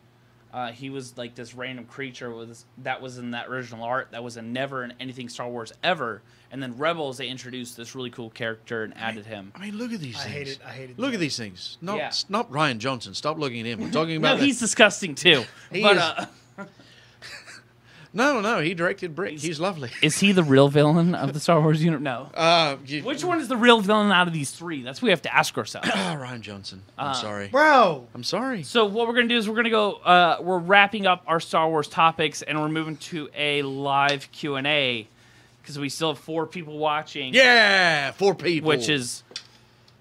He was like this random creature that was in that original art that was never in anything Star Wars ever. And then Rebels, they introduced this really cool character and added him. I mean, look at these things. I hate it. Look at these things. Not Yeah. not Ryan Johnson. Stop looking at him. We're talking No, about he's disgusting too. He But is- No, he directed Brick. He's lovely. is he the real villain of the Star Wars universe? No. You- Which one is the real villain out of these three? That's what we have to ask ourselves. Ryan Johnson. I'm sorry. Bro, I'm sorry. So what we're gonna do is we're gonna go. We're wrapping up our Star Wars topics, and we're moving to a live Q&A because we still have 4 people watching. Yeah, 4 people. Which is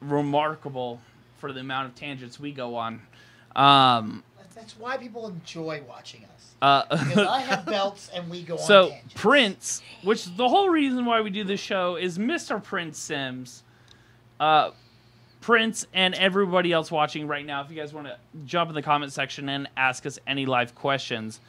remarkable for the amount of tangents we go on. that's why people enjoy watching us. Because I have belts and we go on So tangents. Prince, which the whole reason why we do this show is Mr. Prince Sims. Prince and everybody else watching right now, if you guys want to jump in the comment section and ask us any live questions,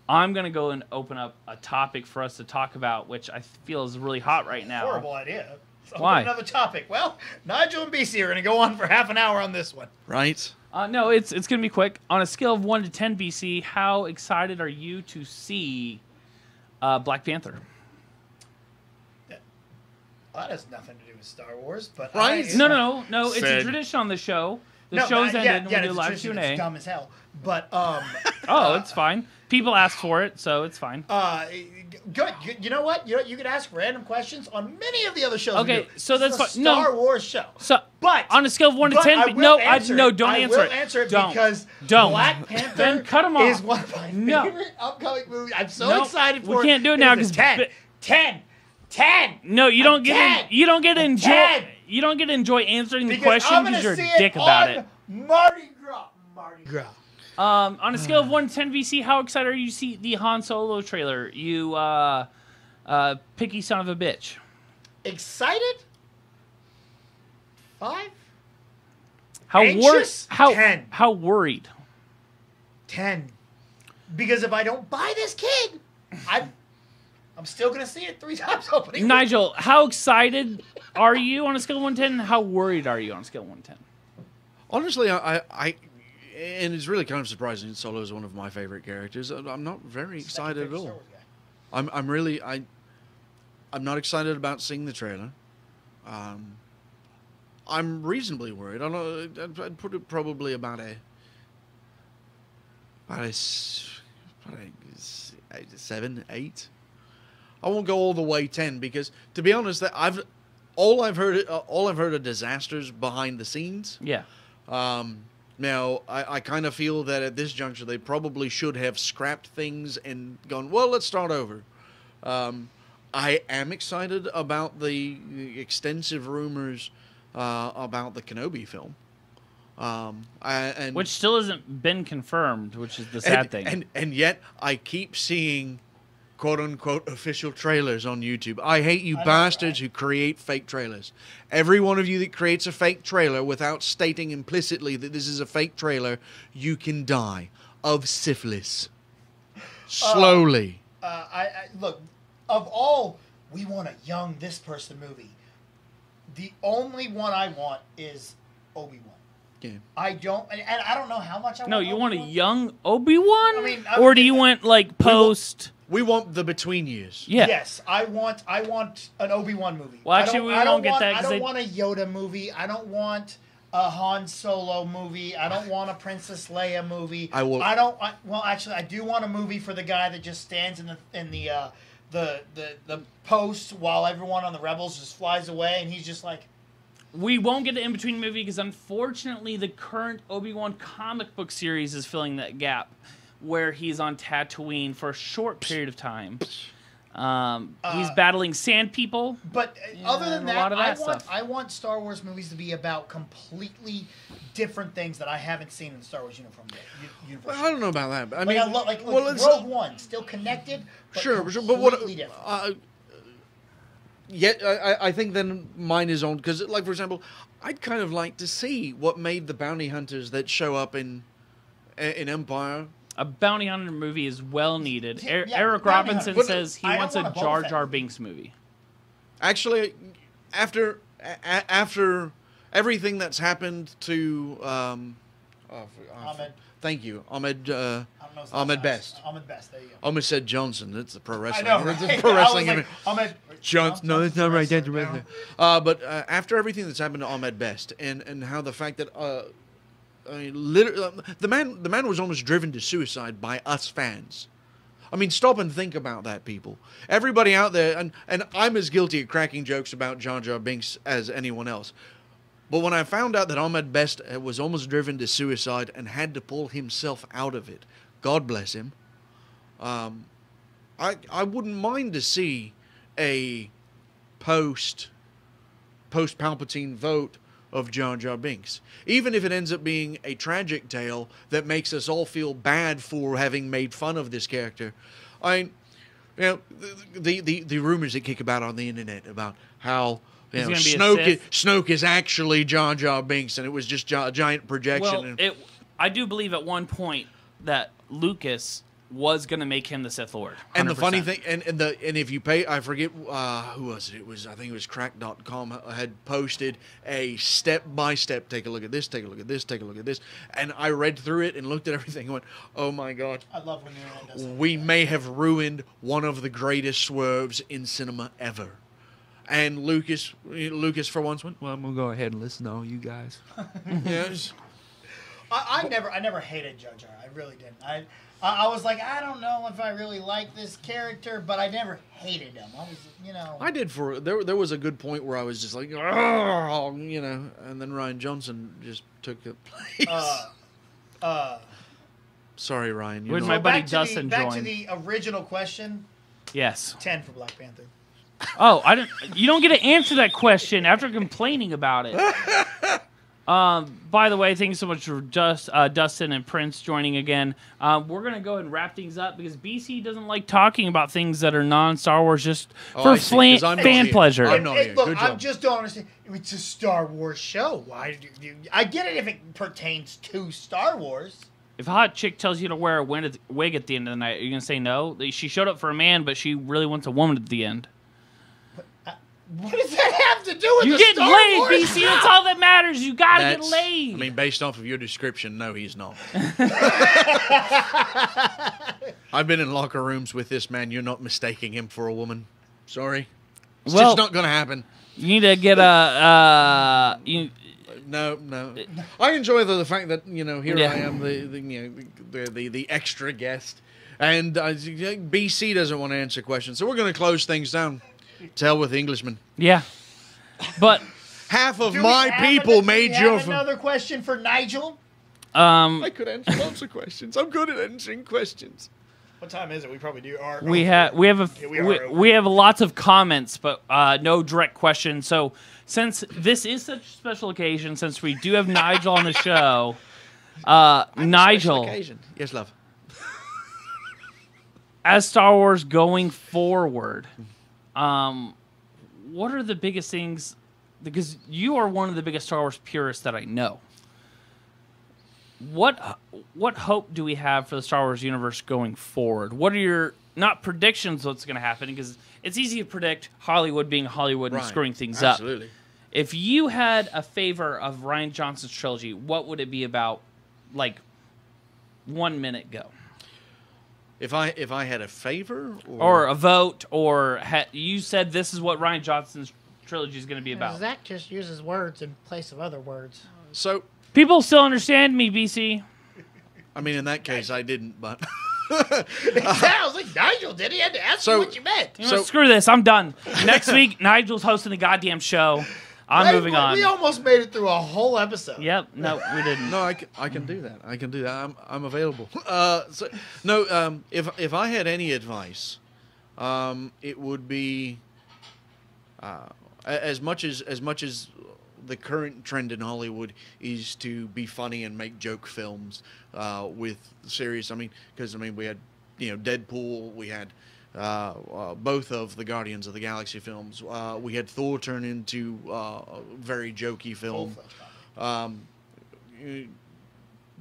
I'm going to go and open up a topic for us to talk about, which I feel is really hot right now. Horrible idea. So Why? Another topic. Well, Nigel and BC are going to go on for half an hour on this one. Right? No, it's going to be quick. On a scale of 1 to 10, BC, how excited are you to see Black Panther? Well, that has nothing to do with Star Wars, but Right? No. It's a Said- tradition on the show. The No, show's ended and we it's do a live tradition Q&A. that's dumb as hell. But Oh, it's fine. People asked for it, so it's fine. good. You know what? You could ask random questions on many of the other shows. Okay, we do. so This that's is a fine. No. Star Wars show. So, But on a scale of 1 to but 10, I but will no, answer no, it. don't I answer will it. answer it Don't. because Don't. Black Panther Then cut 'em off. is one of my No. favorite upcoming movies. I'm so No, excited we for it. can't do it now It is 'cause 10, bi- 10, 10. No, you don't get dead. you don't get to I'm enjoy dead. you don't get to enjoy answering the Because question I'm because gonna you're see a dick about on it. Mardi Gras. Mardi Gras. On a scale of 1 to 10, VC, how excited are you to see the Han Solo trailer? You picky son of a bitch. Excited? 5? How Anxious? 10. How worried? 10. Because if I don't buy this kid, I'm still gonna see it 3 times opening. Nigel, how excited are you on a scale of 1 to 10? How worried are you on a scale of 1 to 10? Honestly, I and it's really kind of surprising that Solo is one of my favorite characters. I'm not very excited at all. I'm not excited about seeing the trailer. I'm reasonably worried. I don't know. I'd put it probably about a 7, 8. I won't go all the way 10 because, to be honest, that all I've heard are disasters behind the scenes. Yeah. Now, I kind of feel that at this juncture they probably should have scrapped things and gone, well, let's start over. I am excited about the extensive rumors about the Kenobi film. And Which still hasn't been confirmed, which is the sad thing. And yet I keep seeing quote-unquote official trailers on YouTube. I hate you bastards who create fake trailers. Every one of you that creates a fake trailer without stating implicitly that this is a fake trailer, you can die of syphilis. Slowly. I look, of all, we want a young this person movie. The only one I want is Obi-Wan. Yeah. I don't, and I don't know how much I want. No, you want a Obi-Wan. young Obi-Wan? I mean, or do you want, like, post... We want the between years. Yeah. Yes, I want an Obi-Wan movie. Well, actually, we won't get that, I 'cause don't they- want a Yoda movie. I don't want a Han Solo movie. I don't want a Princess Leia movie. I will- Well, actually, I do want a movie for the guy that just stands in the post while everyone on the Rebels just flies away, and he's just like. We won't get the in-between movie because, unfortunately, the current Obi-Wan comic book series is filling that gap where he's on Tatooine for a short period of time. He's battling sand people. But other than and a that, lot of that stuff. I want Star Wars movies to be about completely different things that I haven't seen in the Star Wars universe yet. Well, I don't know about that. But I Like, mean, well, it's- Rogue One, still connected, but Sure, but what? completely different. Yet I think then mine is on because, like, for example, I'd kind of like to see what made the bounty hunters that show up in Empire. A bounty hunter movie is well needed. Yeah, Eric bounty Robinson hunter. says he I don't wants a want a Boba Jar Fett Jar movie. Binks movie. Actually, after everything that's happened to Ahmed. thank you, Ahmed. I don't know his last Ahmed name. Best. Ahmed Best. There you go. Almost said Johnson. That's the pro I wrestling. know, That's right? the pro I was wrestling. like, Ahmed. Johnson. No, that's not right. That's the wrestler. wrestler. But after everything that's happened to Ahmed Best, and how the fact that I mean, literally, the man was almost driven to suicide by us fans. I mean, stop and think about that, people. Everybody out there, and I'm as guilty of cracking jokes about Jar Jar Binks as anyone else. But when I found out that Ahmed Best was almost driven to suicide and had to pull himself out of it, God bless him, I wouldn't mind to see a post Palpatine vote of Jar Jar Binks, even if it ends up being a tragic tale that makes us all feel bad for having made fun of this character. I, you know, the rumors that kick about on the internet about how Snoke is actually Jar Jar Binks and it was just a giant projection. Well, I do believe at one point that Lucas was going to make him the Sith Lord. 100%. And the funny thing, and if you pay, I forget who was it? I think it was Crack.com had posted a step-by-step, take a look at this, take a look at this, take a look at this. And I read through it and looked at everything and went, oh my God. I love when the internet does that. We may have ruined one of the greatest swerves in cinema ever. And Lucas for once went, well, I'm going to go ahead and listen to all you guys. Yes. I never hated Jar Jar. I really didn't. I was like, I don't know if I really like this character, but I never hated him. I was, you know. I did there was a good point where I was just like, oh, you know, and then Ryan Johnson just took the place. Sorry, Ryan. Where'd my buddy Dustin back to join? the original question. Yes. 10 for Black Panther. Oh, you don't get to answer that question after complaining about it. By the way, thank you so much for Dustin and Prince joining again. We're going to go ahead and wrap things up because BC doesn't like talking about things that are non-Star Wars just for fan pleasure. Look, I just don't understand. It's a Star Wars show. Why do you... I get it if it pertains to Star Wars. If a hot chick tells you to wear a wig at the end of the night, are you going to say no? She showed up for a man, but she really wants a woman at the end. What does that have to do with you the Star laid, Wars BC. show? That's all that matters. You got to get laid. I mean, based off of your description, no, he's not. I've been in locker rooms with this man. You're not mistaking him for a woman. Sorry. It's just not going to happen. You need to get a... No. I enjoy the fact that, you know, here I am, the extra guest. And BC doesn't want to answer questions. So we're going to close things down. To hell with Englishmen. Yeah. But half of my people made your... another question for Nigel? I could answer lots of questions. I'm good at answering questions. What time is it? We probably do. We have lots of comments, but no direct questions. So since this is such a special occasion, since we do have Nigel on the show, Nigel. Yes, love. As Star Wars going forward, what are the biggest things? Because you are one of the biggest Star Wars purists that I know. What hope do we have for the Star Wars universe going forward? What are your, not predictions what's going to happen, because it's easy to predict Hollywood being Hollywood and screwing things up. Absolutely. If you had a favor of Rian Johnson's trilogy, what would it be about, like, 1 minute go? If I had a favor? Or a vote, or you said this is what Rian Johnson's trilogy is going to be about. Zach just uses words in place of other words. So... People still understand me, BC. I mean, in that case, I didn't, but... I was like, Nigel did. He had to ask you what you meant. You know, screw this. I'm done. Next week, Nigel's hosting the goddamn show. I'm moving on. We almost made it through a whole episode. Yep. No, we didn't. No, I can do that. I can do that. I'm available. If I had any advice, it would be as much as the current trend in Hollywood is to be funny and make joke films with serious. I mean, because we had Deadpool, we had both of the Guardians of the Galaxy films. We had Thor turn into a very jokey film.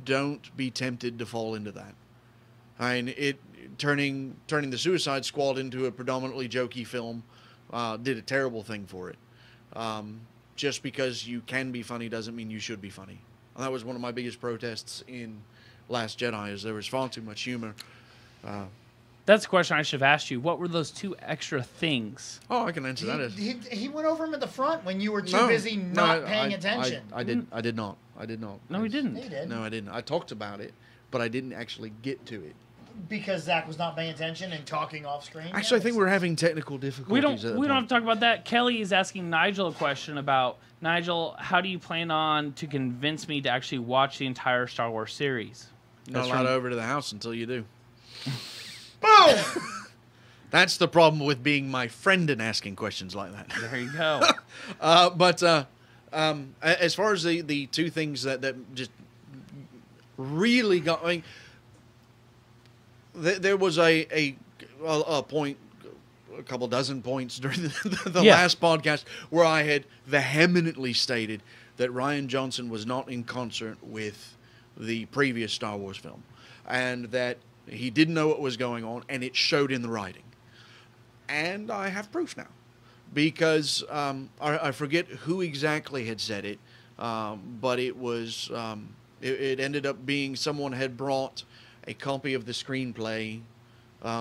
Don't be tempted to fall into that. I mean, turning the Suicide Squad into a predominantly jokey film did a terrible thing for it. just because you can be funny doesn't mean you should be funny. And that was one of my biggest protests in Last Jedi, is there was far too much humor. That's a question I should have asked you. What were those 2 extra things? Oh, I can answer that. He went over him at the front when you were too busy not paying attention. I did not. No, he didn't. He did. No, I didn't. I talked about it, but I didn't actually get to it. Because Zach was not paying attention and talking off screen. Actually, I think we're having technical difficulties. We don't have to talk about that. Kelly is asking Nigel a question about, Nigel, how do you plan on to convince me to actually watch the entire Star Wars series? Not allowed over to the house until you do. Boom! That's the problem with being my friend and asking questions like that. There you go. As far as the 2 things that just really got, I mean, there was a point, a couple dozen points during the last podcast where I had vehemently stated that Rian Johnson was not in concert with the previous Star Wars film, and that he didn't know what was going on, and it showed in the writing. And I have proof now, because I forget who exactly had said it, but it was it ended up being someone had brought a copy of the screenplay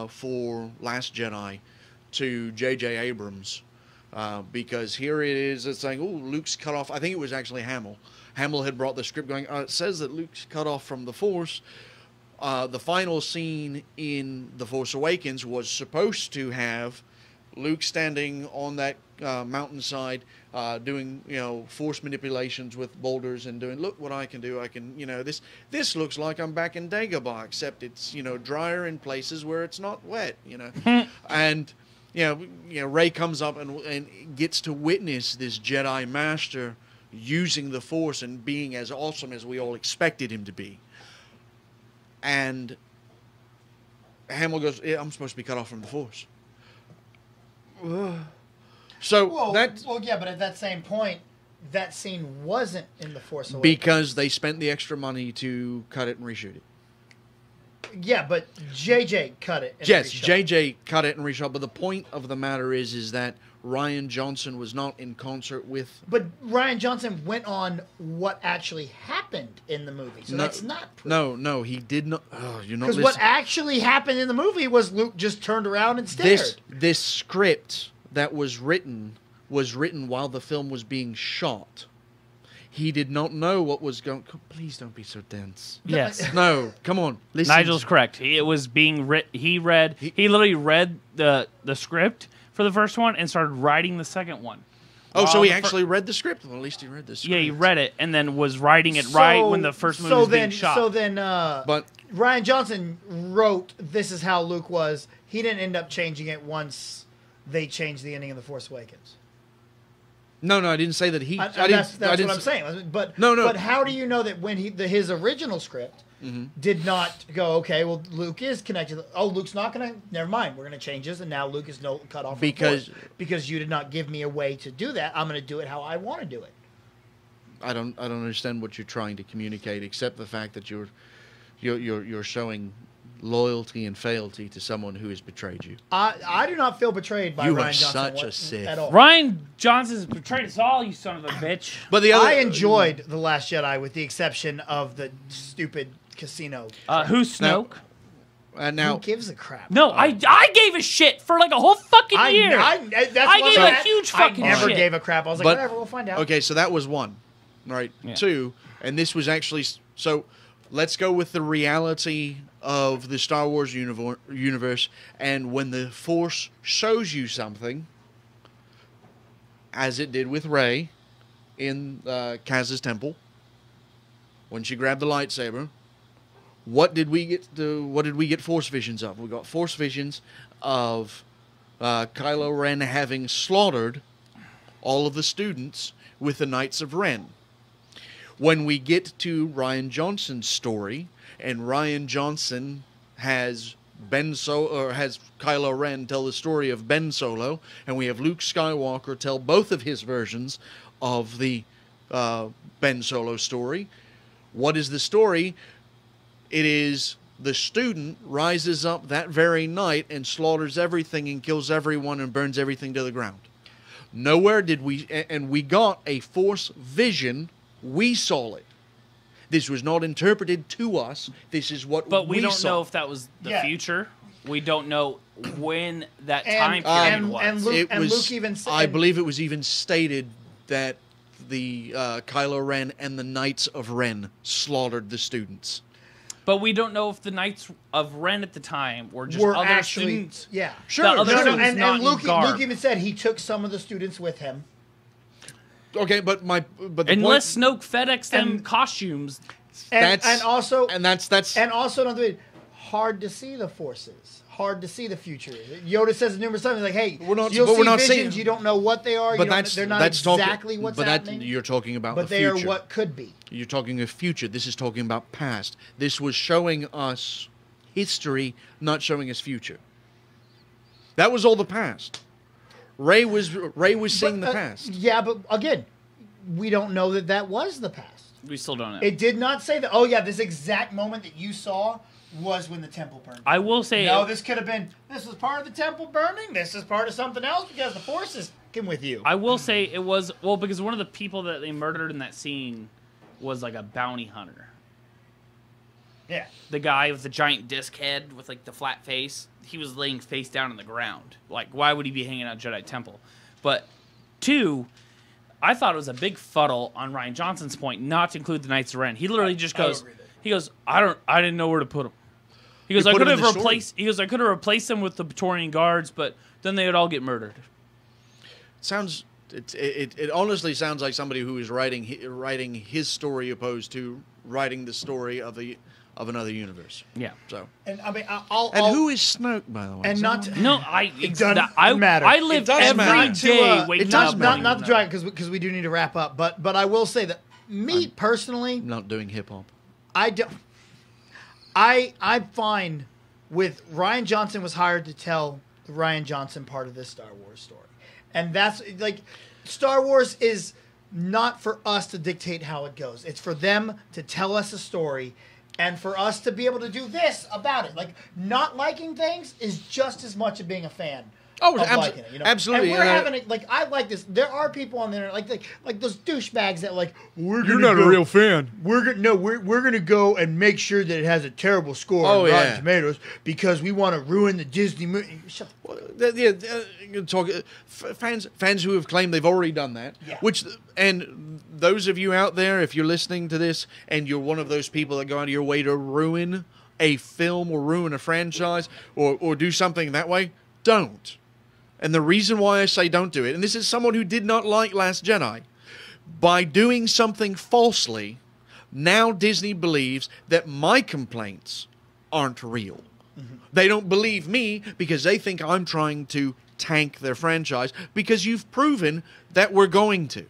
for Last Jedi to J.J. Abrams, because here it is, it's saying, oh, Luke's cut off. I think it was actually Hamill. Hamill had brought the script going, it says that Luke's cut off from the Force. The final scene in The Force Awakens was supposed to have Luke standing on that mountainside, doing, Force manipulations with boulders and doing, look what I can do. I can, this looks like I'm back in Dagobah, except it's, drier in places where it's not wet, And, Rey comes up and gets to witness this Jedi Master using the Force and being as awesome as we all expected him to be. And Hamill goes, yeah, I'm supposed to be cut off from the Force. So yeah, but at that same point, that scene wasn't in The Force Awakens. Because they spent the extra money to cut it and reshoot it. Yeah, but JJ cut it. And yes, reshot. JJ cut it and reshot. But the point of the matter is that Rian Johnson was not in concert with. But Rian Johnson went on what actually happened in the movie, so that's not proof. No, he did not. Oh, you're not. Because what actually happened in the movie was Luke just turned around and stared. This script that was written while the film was being shot. He did not know what was going. Please don't be so dense. Yes. No, come on. Listen. Nigel's correct. It was being He literally read the script for the first one and started writing the second one. Oh, so he actually read the script? Well, at least he read the script. Yeah, he read it and then was writing it right when the first movie was being shot. So then, but Rian Johnson wrote, "This is how Luke was." He didn't end up changing it once they changed the ending of The Force Awakens. No, I didn't say that he. That's what I'm saying. But no. But how do you know that when his original script did not go, okay, well, Luke is connected. Oh, Luke's not going to. Never mind. We're going to change this, and now Luke is cut off. Because you did not give me a way to do that. I'm going to do it how I want to do it. I don't understand what you're trying to communicate, except the fact that you're showing loyalty and fealty to someone who has betrayed you. I do not feel betrayed by Rian Johnson. You are such a Sith. At all. Ryan Johnson's betrayed us all, you son of a bitch. But I enjoyed The Last Jedi with the exception of the stupid casino. Who's Snoke? Now, who gives a crap? No, I gave a shit for like a whole fucking year. I gave a huge fucking I never shit. gave a crap. I was like, whatever, we'll find out. Okay, so that was one. Right. Yeah. Two, and this was actually... So let's go with the reality of the Star Wars universe, and when the Force shows you something, as it did with Rey in Kaz's temple, when she grabbed the lightsaber, what did we get Force visions of? We got Force visions of Kylo Ren having slaughtered all of the students with the Knights of Ren. When we get to Rian Johnson's story, and Rian Johnson has has Kylo Ren tell the story of Ben Solo, and we have Luke Skywalker tell both of his versions of the Ben Solo story. What is the story? It is the student rises up that very night and slaughters everything and kills everyone and burns everything to the ground. Nowhere did we, and we got a Force vision. We saw it. This was not interpreted to us. This is what But we don't saw. know if that was the Yeah. future. We don't know when that And- time period and- was. and Luke- It was, Luke even said- I believe it was even stated that the Kylo Ren and the Knights of Ren slaughtered the students. But we don't know if the Knights of Ren at the time were just Were other actually, students. yeah. Sure, The other No, no, students and not in Luke garb. even said he took some of the students with him. Okay, but the Unless point, Snoke FedEx them And- costumes. And also that's another thing, hard to see the forces, hard to see the future. Yoda says numerous times, like, "Hey, We're not- you'll but see we're not visions. saying- You don't know what they are. but You don't, they're not exactly what's happening. You're talking about but the they future. are what could be. You're talking of future. This is talking about past. This was showing us history, not showing us future. That was all the past. Ray was seeing But, the past. Yeah, but again, we don't know that was the past. We still don't know. It did not say that. Oh yeah, this exact moment that you saw was when the temple burned. I will say, No, this could have been. This is part of the temple burning. This is part of something else because the Force is fucking with you. I will say it was because one of the people that they murdered in that scene was like a bounty hunter. Yeah. The guy with the giant disc head with like the flat face, he was laying face down on the ground. Like, why would he be hanging out Jedi Temple? But two, I thought it was a big fuddle on Ryan Johnson's point not to include the Knights of Ren. He literally just I goes, agree there. he goes, I didn't know where to put them. He goes, You I put could 'em in have the story. replaced. He goes, I could have replaced them with the Praetorian guards, but then they would all get murdered. Sounds. It honestly sounds like somebody who is writing his story opposed to writing the story of another universe. Yeah. So. And I mean, And who is Snoke, by the way? And not to, No, It doesn't I matter. I live It does every matter. day waking does up. matter. not to drag because we do need to wrap up. But I will say that personally, not doing hip hop. I don't. I'm fine with Ryan Johnson was hired to tell the Ryan Johnson part of this Star Wars story, and that's like Star Wars is not for us to dictate how it goes. It's for them to tell us a story, and for us to be able to do this about it. Like not liking things is just as much of being a fan. Oh, of liking it, you know? absolutely. And we're having it. Like I like this. There are people on the internet, like those douchebags that like we're You're gonna not a go- real fan. we're gonna go and make sure that it has a terrible score Oh, on Rotten yeah. Tomatoes because we want to ruin the Disney movie. Shut the Fans who have claimed they've already done that. Yeah. And those of you out there, if you're listening to this and you're one of those people that go out of your way to ruin a film or ruin a franchise or do something that way, don't. And the reason why I say don't do it, and this is someone who did not like Last Jedi, by doing something falsely, now Disney believes that my complaints aren't real. They don't believe me because they think I'm trying to tank their franchise because you've proven that we're going to.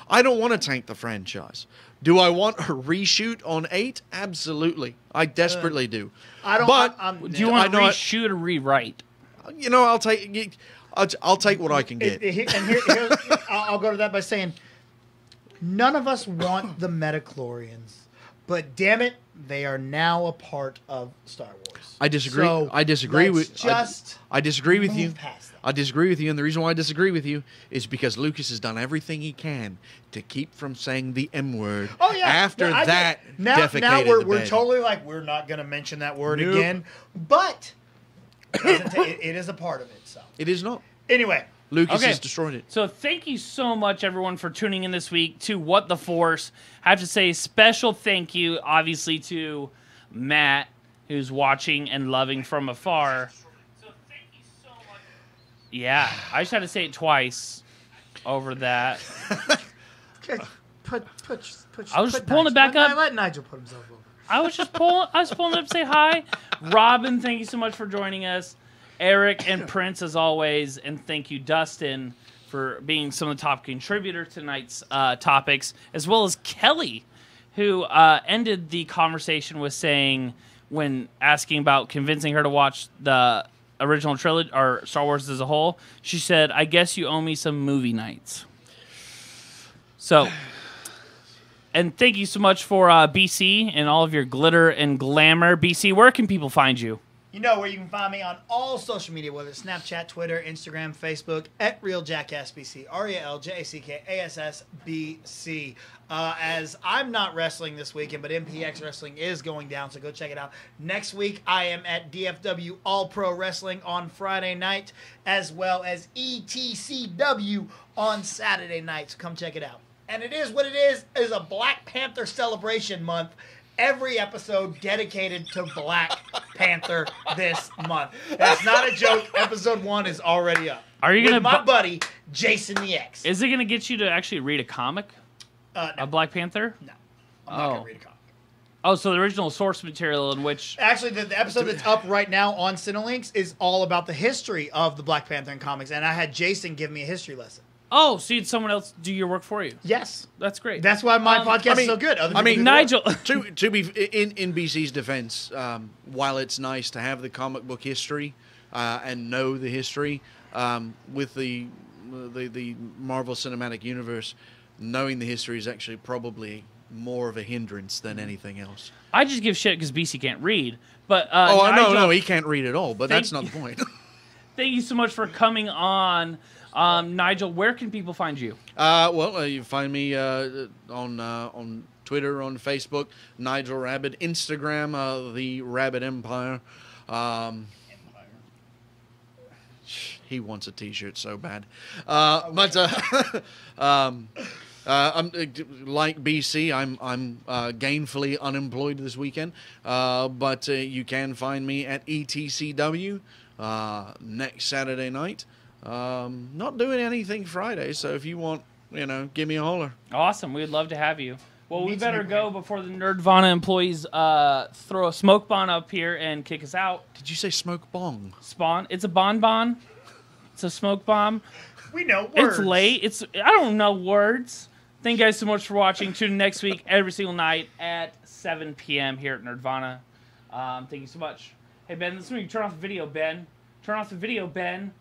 I don't want to tank the franchise. Do I want a reshoot on 8? Absolutely. I desperately do. I don't. But Do you want to I know- reshoot or rewrite? You know, I'll take what I can get. Here's, I'll go to that by saying, none of us want the Metachlorians, but damn it, they are now a part of Star Wars. I disagree. So I disagree let's with. just I disagree with move you. past that. I disagree with you, and the reason why I disagree with you is because Lucas has done everything he can to keep from saying the M word. Oh yeah. After No, I that, get- now defecated we're the we're bed. totally like we're not going to mention that word Nope. again, but it is a part of it. So It is not. anyway, Lucas Okay. has destroyed it. So thank you so much, everyone, for tuning in this week to What the Force. I have to say special thank you, obviously, to Matt, who's watching and loving from afar. So thank you so much. Yeah, I just had to say it twice over that. put. I was just pulling it back up. Let Nigel put himself over. I was pulling it up to say hi. Robin, thank you so much for joining us. Eric and Prince, as always. And thank you, Dustin, for being some of the top contributor to tonight's topics, as well as Kelly, who ended the conversation with saying, when asking about convincing her to watch the original trilogy, or Star Wars as a whole, she said, I guess you owe me some movie nights. So... And thank you so much for BC and all of your glitter and glamour. BC, where can people find you? You know where you can find me on all social media, whether it's Snapchat, Twitter, Instagram, Facebook, at RealJackassBC, RealJackassBC. As I'm not wrestling this weekend, but MPX Wrestling is going down, so go check it out. Next week, I am at DFW All Pro Wrestling on Friday night, as well as ETCW on Saturday night, so come check it out. And it is what it is a Black Panther celebration month. Every episode dedicated to Black Panther this month. That's not a joke. Episode 1 is already up. Are you with my buddy Jason the X? Is it gonna get you to actually read a comic? No. A Black Panther? No, I'm not gonna read a comic. Oh, so the original source material in which actually the episode that's up right now on Cinelinx is all about the history of the Black Panther in comics, and I had Jason give me a history lesson. Oh, so you had someone else do your work for you? Yes, that's great. That's why my podcast is so good. Nigel. to be in BC's defense, while it's nice to have the comic book history and know the history, with the Marvel Cinematic Universe, knowing the history is actually probably more of a hindrance than anything else. I just give shit because BC can't read, but Nigel, no, he can't read at all. But that's not the point. Thank you so much for coming on. Nigel, where can people find you? You find me on Twitter, on Facebook, Nigel Rabbit, Instagram, the Rabbit Empire. He wants a T-shirt so bad, I'm like BC. I'm gainfully unemployed this weekend, but you can find me at ETCW next Saturday night. Not doing anything Friday, so if you want, give me a holler. Awesome. We'd love to have you. Well, we better go before the Nerdvana employees throw a smoke bomb up here and kick us out. Did you say smoke bong? Spawn. It's a bonbon. It's a smoke bomb. We know words. It's late. I don't know words. Thank you guys so much for watching. Tune in next week every single night at 7 p.m. here at Nerdvana. Thank you so much. Hey, Ben, this is when you turn off the video, Ben. Turn off the video, Ben.